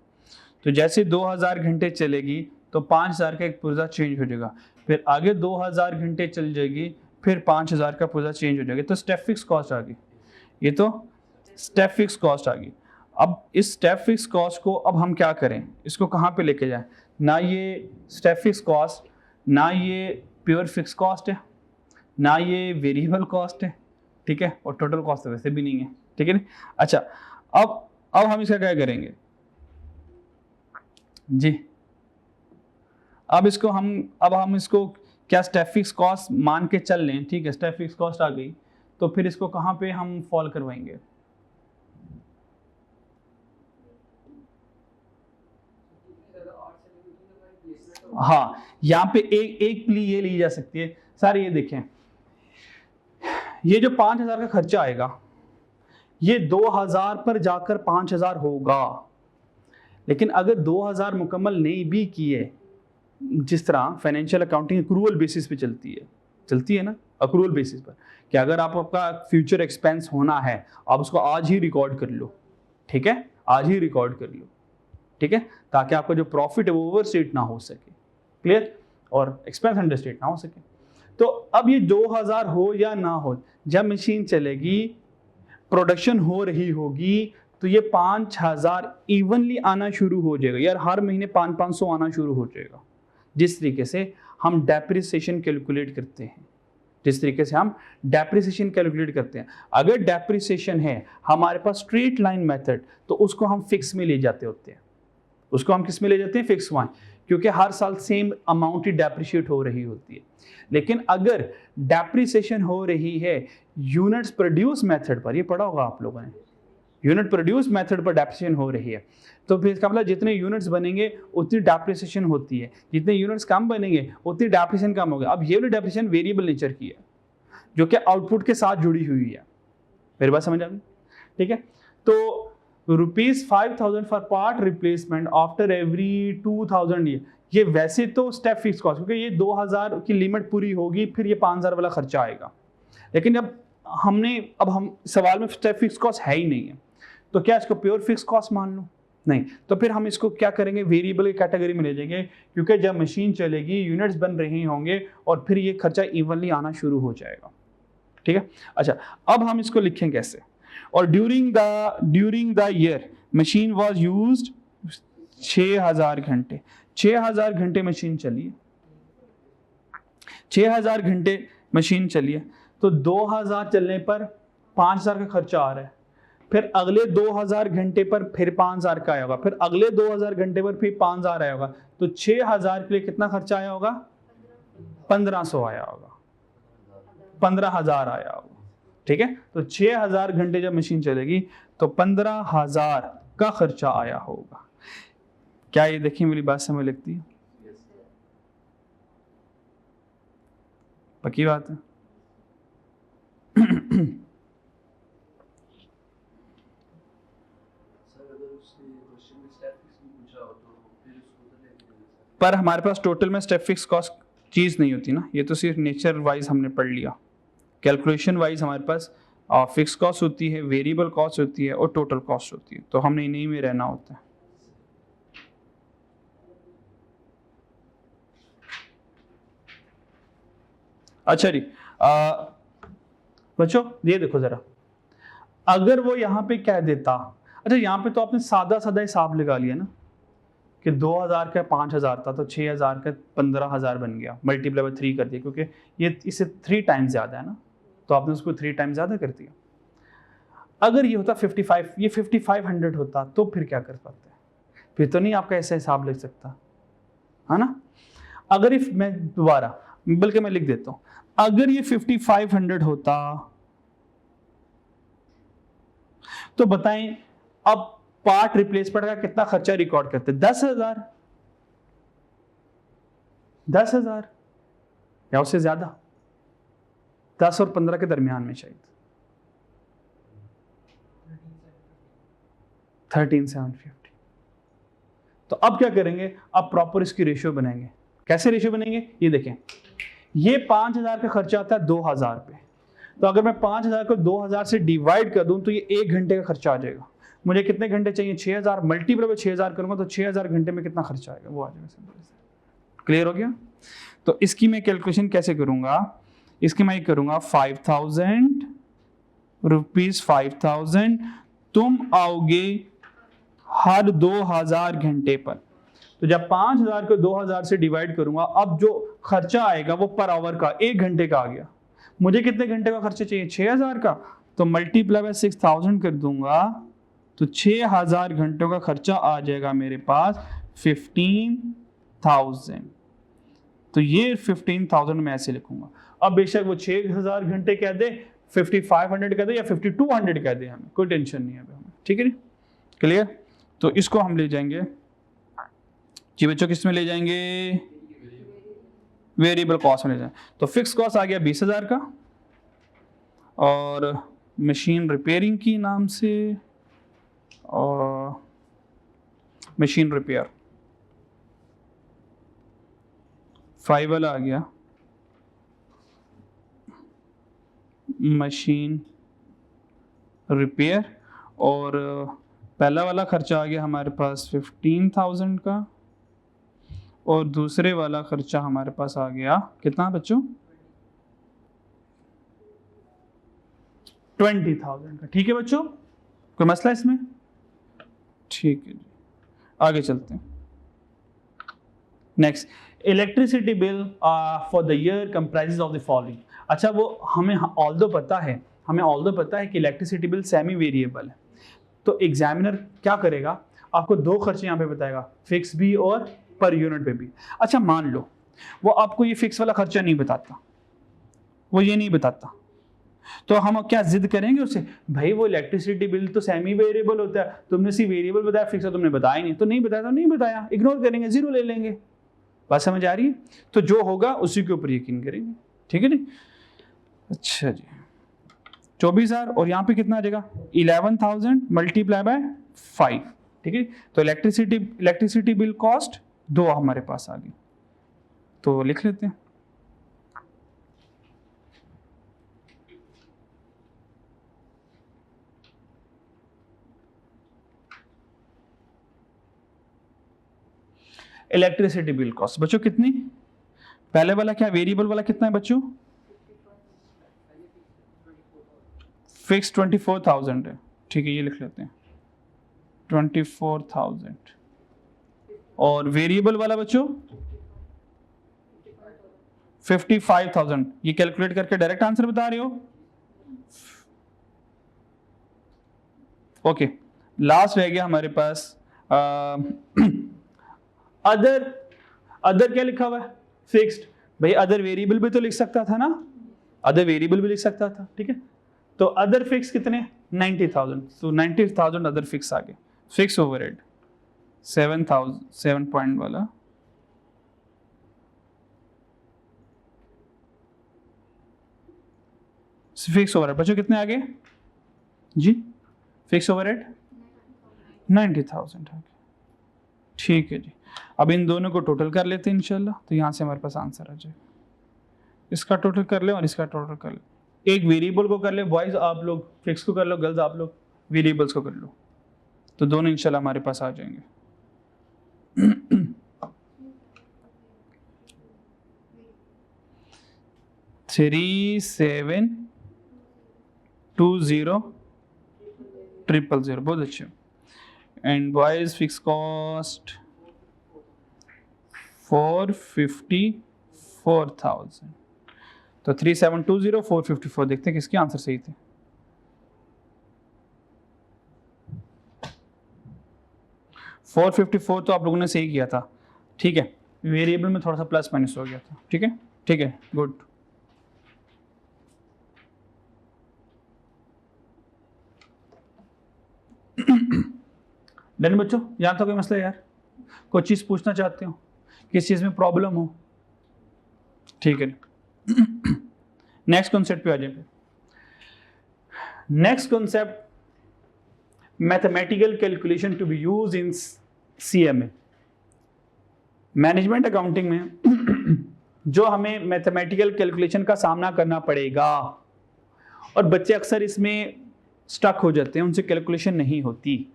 तो जैसे 2000 घंटे चलेगी तो 5000 का एक पुर्जा चेंज हो जाएगा, फिर आगे 2000 घंटे चल जाएगी, फिर 5000 का पुर्जा चेंज हो जाएगा। तो स्टेप फिक्स कॉस्ट आ गई, ये तो स्टेप फिक्स कॉस्ट आ गई। अब इस स्टेप फिक्स कॉस्ट को अब हम क्या करें, इसको कहाँ पे लेके जाएं, ना ये स्टेप फिक्स कॉस्ट, ना ये प्योर फिक्स कॉस्ट है, ना ये वेरिएबल कॉस्ट है। ठीक है, और टोटल कॉस्ट तो वैसे भी नहीं है। ठीक है, अच्छा अब हम इसका क्या करेंगे जी, अब हम इसको क्या स्टेप फिक्स कॉस्ट मान के चल लें। ठीक है, स्टेप फिक्स कॉस्ट आ गई, तो फिर इसको कहाँ पे हम फॉल करवाएंगे, हाँ, यहाँ पे एक प्ली ये ली जा सकती है सर, ये देखें, ये जो 5,000 का खर्चा आएगा ये 2000 पर जाकर 5,000 होगा, लेकिन अगर 2000 मुकम्मल नहीं भी किए, जिस तरह फाइनेंशियल अकाउंटिंग अक्रूवल बेसिस पे चलती है ना, अक्रूवल बेसिस पर, कि अगर आपका फ्यूचर एक्सपेंस होना है आप उसको आज ही रिकॉर्ड कर लो। ठीक है, आज ही रिकॉर्ड कर लो। ठीक है, ताकि आपका जो प्रॉफिट है वो ओवरस्टेट ना हो सके, क्लियर, और एक्सपेंस अंडरस्टेट ना हो सके। तो अब ये 2000 हो या ना हो, जब मशीन चलेगी, प्रोडक्शन हो रही होगी, तो ये 5000 इवनली आना शुरू हो जाएगा यार, हर महीने 500 आना शुरू हो जाएगा। जिस तरीके से हम डेप्रिसिएशन कैलकुलेट करते हैं, अगर डेप्रिसिएशन है हमारे पास स्ट्रेट लाइन मेथड, तो उसको हम फिक्स में ले जाते होते हैं। उसको हम किस में ले जाते हैं, फिक्स वन, क्योंकि हर साल सेम अमाउंट ही डेप्रिशिएट हो रही होती है। लेकिन अगर डेप्रिसिएशन हो रही है यूनिट्स प्रोड्यूस मेथड पर, ये पढ़ा होगा आप लोगों ने, यूनिट प्रोड्यूस मेथड पर डेप्रिसिएशन हो रही है, तो फिर इसका मतलब जितने यूनिट्स बनेंगे उतनी डेप्रिसिएशन होती है, जितने यूनिट्स कम बनेंगे उतनी डेप्रिसिएशन कम होगा। अब ये वाली डेप्रिसिएशन वेरिएबल नेचर की है जो कि आउटपुट के साथ जुड़ी हुई है। मेरी बात समझ आ गई? ठीक है, तो ₹5,000 for part replacement after every 2000 year, ये वैसे तो स्टेप फिक्स कॉस्ट, क्योंकि ये 2000 की लिमिट पूरी होगी फिर ये 5000 वाला खर्चा आएगा। लेकिन अब हम सवाल में स्टेप फिक्स कॉस्ट है ही नहीं है, तो क्या इसको प्योर फिक्स कॉस्ट मान लो? नहीं, तो फिर हम इसको क्या करेंगे, वेरिएबल की कैटेगरी में ले जाएंगे, क्योंकि जब मशीन चलेगी यूनिट्स बन रहे होंगे और फिर ये खर्चा इवनली आना शुरू हो जाएगा। ठीक है, अच्छा अब हम इसको लिखें कैसे? और during the year machine was used 6000 घंटे, 6000 घंटे मशीन चली है, 6000 घंटे मशीन चली है, तो 2000 चलने पर 5000 का खर्चा आ रहा है, फिर अगले 2000 घंटे पर फिर 5000 का आया होगा, फिर अगले 2000 घंटे पर फिर 5000 आया होगा, तो 6000 के लिए कितना खर्चा आया होगा? 1500 आया होगा, 15000 आया होगा। ठीक है, तो 6000 घंटे जब मशीन चलेगी तो 15000 का खर्चा आया होगा। क्या ये देखिए मेरी बात समझ लगती है? पक्की बात है? पर हमारे पास टोटल में स्टेप फिक्स कॉस्ट चीज नहीं होती ना, ये तो सिर्फ नेचर वाइज हमने पढ़ लिया। कैलकुलेशन वाइज हमारे पास फिक्स कॉस्ट होती है, वेरिएबल कॉस्ट होती है और टोटल कॉस्ट होती है, तो हमने इन्हीं में रहना होता है। अच्छा जी, बच्चों ये देखो जरा, अगर वो यहाँ पे कह देता, अच्छा यहाँ पे तो आपने सादा सादा हिसाब लगा लिया ना कि 2000 का 5000 था तो 6000 का 15000 बन गया, मल्टीप्लाई बाय 3 कर दिया, क्योंकि ये इससे 3 टाइम्स ज्यादा है ना, तो आपने उसको 3 टाइम्स ज्यादा कर दिया। अगर ये होता 55, ये 5500 होता तो फिर क्या कर पाते? फिर तो नहीं आपका ऐसा हिसाब लग सकता है ना। अगर इफ मैं दोबारा, बल्कि मैं लिख देता हूं, अगर ये 5500 होता तो बताएं अब पार्ट रिप्लेसमेंट का कितना खर्चा रिकॉर्ड करते? 10,000 या उससे ज्यादा, 10 और 15 के दरमियान में शायद 13,750। तो अब क्या करेंगे, अब प्रॉपर इसकी रेशियो बनाएंगे। कैसे रेशियो बनेंगे? ये देखें, ये 5000 का खर्चा आता है 2000 पे, तो अगर मैं 5000 को 2000 से डिवाइड कर दूं तो ये 1 घंटे का खर्चा आ जाएगा। मुझे कितने घंटे चाहिए? 6000, मल्टीप्लाई बाय 6000 करूंगा तो 6000 घंटे में कितना खर्चा आएगा वो आ जाएगा। सिंपल से क्लियर हो गया? तो इसकी मैं कैलकुलेशन कैसे करूंगा? इसकी मैं करूंगा 5000 रुपीज 5000, तुम आओगे हर 2000 घंटे पर, तो जब 5000 को 2000 से डिवाइड करूंगा, अब जो खर्चा आएगा वो पर आवर का 1 घंटे का आ गया। मुझे कितने घंटे का खर्चा चाहिए? 6000 का, तो मल्टीप्लाई बाय 6000 कर दूंगा तो 6000 घंटों का खर्चा आ जाएगा मेरे पास 15,000। तो ये 15,000 मैं ऐसे लिखूंगा। अब बेशक वो 6000 घंटे कह दे, 5500 कह दे या 5200 कह दे, हमें कोई टेंशन नहीं है हमें। ठीक है जी, क्लियर? तो इसको हम ले जाएंगे जी बच्चों, किस में ले जाएंगे? वेरिएबल कॉस्ट में ले जाएंगे। तो फिक्स कॉस्ट आ गया 20,000 का, और मशीन रिपेयरिंग की नाम से, और मशीन रिपेयर 5 वाला आ गया, मशीन रिपेयर, और पहला वाला खर्चा आ गया हमारे पास 15,000 का, और दूसरे वाला खर्चा हमारे पास आ गया कितना बच्चों? 20,000 का। ठीक है बच्चों, कोई मसला इसमें? ठीक है जी, आगे चलते हैं। Next, electricity bill for the year comprises of the following. अच्छा, वो हमें ऑल्दो पता है कि इलेक्ट्रिसिटी बिल सेमी वेरिएबल है, तो एग्जामिनर क्या करेगा, आपको दो खर्चे यहाँ पे बताएगा, फिक्स भी और पर यूनिट पे भी। अच्छा मान लो वो आपको ये फिक्स वाला खर्चा नहीं बताता, वो ये नहीं बताता, तो हम क्या जिद करेंगे उससे, भाई वो इलेक्ट्रिसिटी बिल तो सेमी वेरिएबल होता है, तुमने सिर्फ वेरिएबल बताया, फिक्स है तुमने बताया नहीं, तो नहीं बताया तो नहीं बताया, इग्नोर करेंगे, जीरो ले लेंगे। बात समझ आ रही है? तो जो होगा उसी के ऊपर यकीन करेंगे, ठीक है जी। अच्छा जी 24,000 और यहाँ पे कितना आ जाएगा 11,000 मल्टीप्लाई बाय 5, ठीक है। तो इलेक्ट्रिसिटी बिल कॉस्ट 2 हमारे पास आ गई, तो लिख लेते हैं। इलेक्ट्रिसिटी बिल कॉस्ट बच्चों कितनी, पहले वाला क्या वेरिएबल वाला कितना है बच्चों, फिक्स 24,000 है, ठीक है ये लिख लेते हैं 24,000, और वेरिएबल वाला बच्चों 55,000। ये कैलकुलेट करके डायरेक्ट आंसर बता रहे हो? ओके लास्ट रह गया हमारे पास अदर क्या लिखा हुआ है, फिक्स्ड। भाई अदर वेरिएबल भी तो लिख सकता था ना, अदर वेरिएबल भी लिख सकता था, ठीक है। तो अदर फिक्स कितने 90,000, तो 90,000 अदर फिक्स आ गए। फिक्स ओवरहेड 7,000 7 पॉइंट वाला फिक्स ओवरहेड बच्चों कितने आ गए जी, फिक्स ओवरहेड 90,000 आ गए, ठीक है जी। अब इन दोनों को टोटल कर लेते हैं इंशाल्लाह, तो यहाँ से हमारे पास आंसर आ जाएगा। इसका टोटल कर ले और इसका टोटल कर ले, एक वेरिएबल को कर ले, बॉयज आप लोग फिक्स को कर लो, गर्ल्स आप लोग वेरिएबल्स को कर लो, तो दोनों इंशाल्लाह हमारे पास आ जाएंगे। 3720,000 बहुत अच्छे। एंड बॉयज फिक्स कॉस्ट 454,000, तो 3720 454, देखते हैं किसके आंसर सही थे। $454 तो आप लोगों ने सही किया था, ठीक है, वेरिएबल में थोड़ा सा प्लस माइनस हो गया था, ठीक है ठीक है गुड। डन बच्चों, यहाँ तो कोई मसला यार, कोई चीज पूछना चाहते हो, किस चीज में प्रॉब्लम हो, ठीक है। नेक्स्ट कॉन्सेप्ट पे आ जाएंगे। Next concept mathematical calculation to be use in CMA, management accounting में जो हमें मैथमेटिकल कैलकुलेशन का सामना करना पड़ेगा, और बच्चे अक्सर इसमें स्टक हो जाते हैं, उनसे कैलकुलेशन नहीं होती,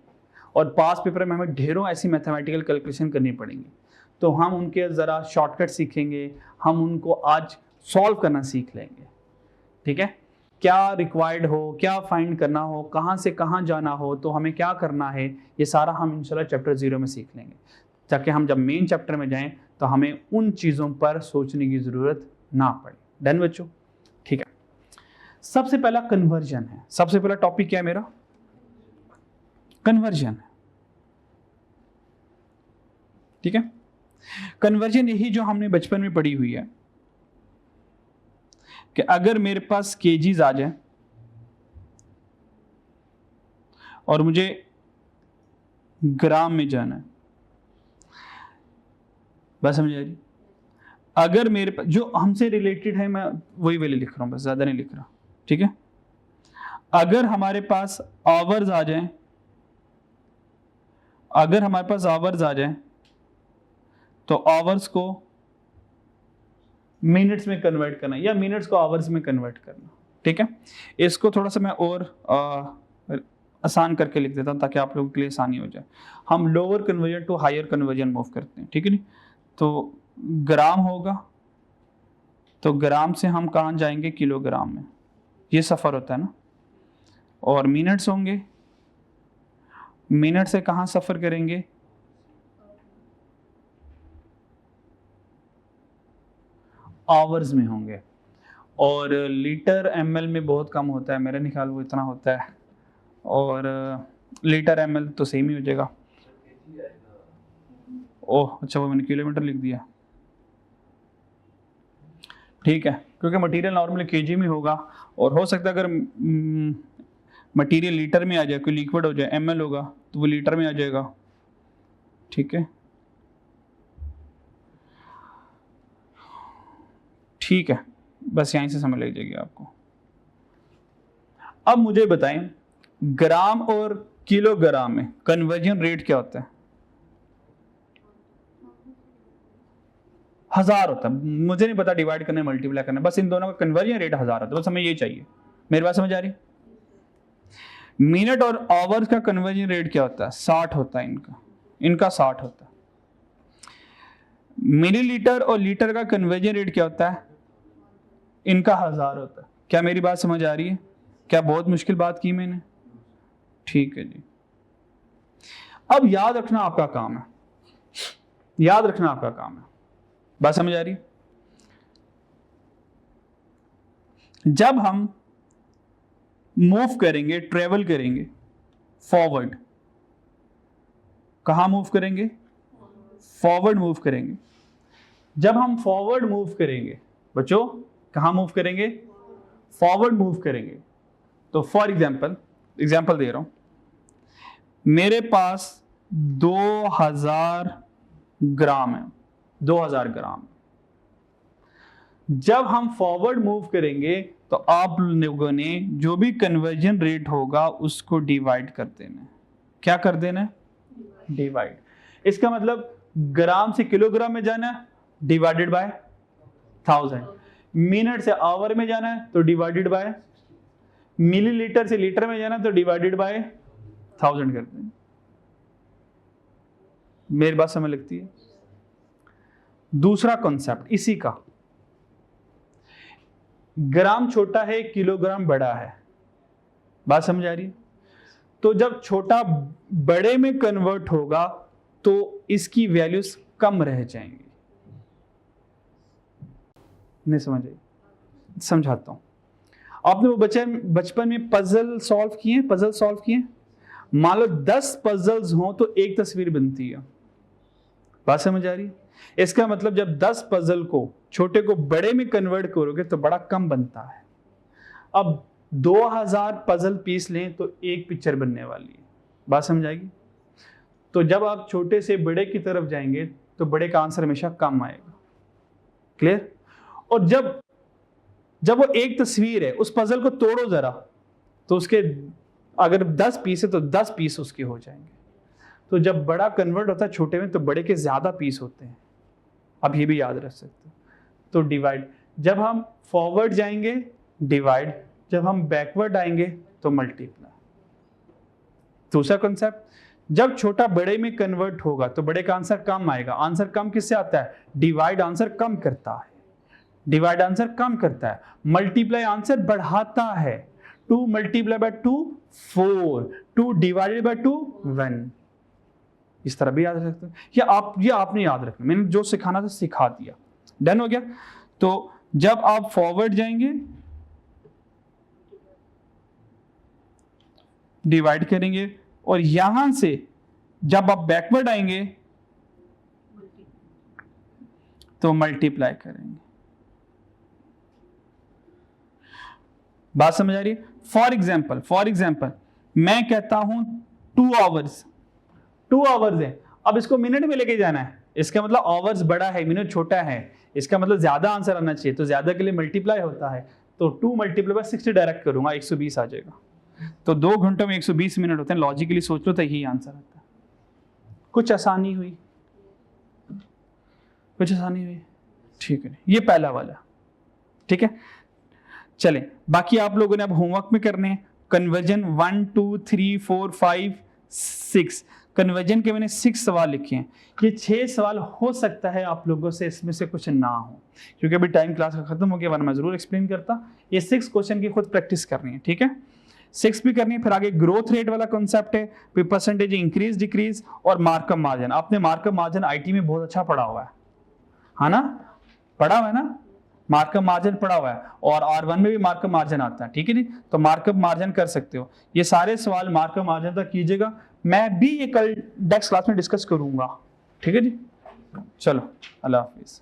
और पास पेपर में हमें ढेरों ऐसी मैथमेटिकल कैलकुलेशन करनी पड़ेंगी, तो हम उनके ज़रा शॉर्टकट सीखेंगे, हम उनको आज सॉल्व करना सीख लेंगे, ठीक है। क्या रिक्वायर्ड हो, क्या फाइंड करना हो, कहाँ से कहाँ जाना हो, तो हमें क्या करना है, ये सारा हम इंशाल्लाह चैप्टर 0 में सीख लेंगे, ताकि हम जब मेन चैप्टर में जाएं तो हमें उन चीज़ों पर सोचने की ज़रूरत ना पड़े। डन बच्चों, ठीक है। सबसे पहला कन्वर्जन है, सबसे पहला टॉपिक क्या है मेरा, कन्वर्जन है, ठीक है। कन्वर्जन यही जो हमने बचपन में पढ़ी हुई है कि अगर मेरे पास केजीज आ जाए और मुझे ग्राम में जाना है, बस समझ आ रही, अगर मेरे पास जो हमसे रिलेटेड है मैं वही वाले लिख रहा हूं, बस ज्यादा नहीं लिख रहा, ठीक है। अगर हमारे पास आवर्स आ जाए, अगर हमारे पास आवर्स आ जाए तो आवर्स को मिनट्स में कन्वर्ट करना या मिनट्स को आवर्स में कन्वर्ट करना, ठीक है। इसको थोड़ा सा मैं और आसान करके लिख देता हूं ताकि आप लोगों के लिए आसानी हो जाए। हम lower conversion to higher conversion move करते हैं, ठीक है नी। तो ग्राम होगा, तो ग्राम से हम कहाँ जाएंगे, किलोग्राम में, ये सफ़र होता है ना। और मिनट्स होंगे, मिनट से कहाँ सफ़र करेंगे, आवर्स में होंगे। और लीटर एमएल में बहुत कम होता है, मेरा ख्याल वो इतना होता है, और लीटर एमएल तो सेम ही हो जाएगा। ओह अच्छा, वो मैंने किलोमीटर लिख दिया, ठीक है, क्योंकि मटेरियल नॉर्मली केजी में होगा और हो सकता है अगर मटेरियल लीटर में आ जाए, कोई लिक्विड हो जाए, एमएल होगा तो वो लीटर में आ जाएगा, ठीक है। ठीक है, बस यहीं से समझ लग जाएगी आपको। अब मुझे बताएं ग्राम और किलोग्राम में कन्वर्जन रेट क्या होता है? 1000 होता है, मुझे नहीं पता डिवाइड करने मल्टीप्लाई करना, बस इन दोनों का कन्वर्जन रेट 1000 होता है, बस हमें ये चाहिए। मेरी बात समझ आ रही? मिनट और आवर्स का कन्वर्जन रेट क्या होता है? 60 होता है इनका 60 होता है। मिलीलीटर और लीटर का कन्वर्जन रेट क्या होता है? इनका 1000 होता है। क्या मेरी बात समझ आ रही है? क्या बहुत मुश्किल बात की मैंने? ठीक है जी। अब याद रखना आपका काम है, याद रखना आपका काम है, बात समझ आ रही है? जब हम मूव करेंगे, ट्रेवल करेंगे फॉरवर्ड, कहां मूव करेंगे? फॉरवर्ड मूव करेंगे। जब हम फॉरवर्ड मूव करेंगे बच्चों, कहां मूव करेंगे? फॉरवर्ड मूव करेंगे। तो फॉर एग्जाम्पल दे रहा हूं, मेरे पास 2000 ग्राम है, 2000 ग्राम। जब हम फॉरवर्ड मूव करेंगे तो आप लोगों ने जो भी कन्वर्जन रेट होगा उसको डिवाइड कर देना है। क्या कर देना है? डिवाइड। इसका मतलब ग्राम से किलोग्राम में जाना है, डिवाइडेड बाय 1000। मिनट से आवर में जाना है तो डिवाइडेड बाय, मिलीलीटर से लीटर में जाना है तो डिवाइडेड बाय 1000 कर दें। मेरी बात समझ लगती है? दूसरा कॉन्सेप्ट इसी का, ग्राम छोटा है, किलोग्राम बड़ा है, बात समझ आ रही है? तो जब छोटा बड़े में कन्वर्ट होगा तो इसकी वैल्यूज कम रह जाएंगी। नहीं समझ आई? समझाता हूं। आपने वो बचपन में पजल सॉल्व किए? मान लो 10 पजल्स हों तो एक तस्वीर बनती है, बात समझ आ रही है? इसका मतलब जब 10 पजल को, छोटे को बड़े में कन्वर्ट करोगे तो बड़ा कम बनता है। अब 2000 पजल पीस लें तो एक पिक्चर बनने वाली है, बात समझ आएगी? तो जब आप छोटे से बड़े की तरफ जाएंगे तो बड़े का आंसर हमेशा कम आएगा। क्लियर? और जब वो एक तस्वीर है, उस पजल को तोड़ो जरा, तो उसके अगर 10 पीस है तो 10 पीस उसके हो जाएंगे। तो जब बड़ा कन्वर्ट होता है छोटे में तो बड़े के ज्यादा पीस होते हैं। अब ये भी याद रख सकते हो। तो डिवाइड, जब हम फॉरवर्ड जाएंगे डिवाइड, जब हम बैकवर्ड आएंगे तो मल्टीप्लाई। दूसरा कॉन्सेप्ट, जब छोटा बड़े में कन्वर्ट होगा तो बड़े का आंसर कम आएगा। आंसर कम किससे आता है? डिवाइड आंसर कम करता है, डिवाइड आंसर कम करता है, मल्टीप्लाई आंसर बढ़ाता है। 2 मल्टीप्लाई बाय 2 4, 2 डिवाइडेड बाय 2 1। इस तरह भी याद रख सकते हैं। ये आपने याद रखना, मैंने जो सिखाना था सिखा दिया। डन हो गया? तो जब आप फॉरवर्ड जाएंगे डिवाइड करेंगे और यहां से जब आप बैकवर्ड आएंगे तो मल्टीप्लाई करेंगे। बात समझ आ रही है? फॉर एग्जाम्पल मैं कहता हूं 2 आवर्स है। अब इसको मिनट में लेके जाना है, इसका मतलब आवर्स बड़ा है, मिनट छोटा है, इसका मतलब ज्यादा आंसर आना चाहिए, तो ज्यादा के लिए मल्टीप्लाई होता है। तो 2 मल्टीप्लाई बाय 60 डायरेक्ट करूंगा, 120 आ जाएगा। तो 2 घंटों में 120 मिनट होते हैं। लॉजिकली सोच लो तो यही आंसर आता है। कुछ आसानी हुई? ठीक है, ये पहला वाला। ठीक है, चलें बाकी आप लोगों ने अब होमवर्क में करने हैं। कन्वर्जन 1 2 3 4 5 6, कन्वर्जन के मैंने 6 सवाल लिखे हैं। ये 6 सवाल हो सकता है आप लोगों से इसमें से कुछ ना हो, क्योंकि अभी टाइम क्लास का खत्म हो गया, वरना मैं जरूर एक्सप्लेन करता। ये 6 क्वेश्चन की खुद प्रैक्टिस करनी है, ठीक है? 6 भी करनी है। फिर आगे ग्रोथ रेट वाला कॉन्सेप्ट है, फिर परसेंटेज इंक्रीज डिक्रीज और मार्कअप मार्जिन। आपने मार्कअप मार्जिन आईटी में बहुत अच्छा पढ़ा हुआ है ना? पढ़ा हुआ है ना? मार्कअप मार्जिन पढ़ा हुआ है, और R1 में भी मार्कअप मार्जिन आता है, ठीक है जी? तो मार्कअप मार्जिन कर सकते हो। ये सारे सवाल मार्कअप मार्जिन तक कीजिएगा। मैं भी ये कल नेक्स्ट क्लास में डिस्कस करूंगा। ठीक है जी, चलो अल्लाह हाफिज।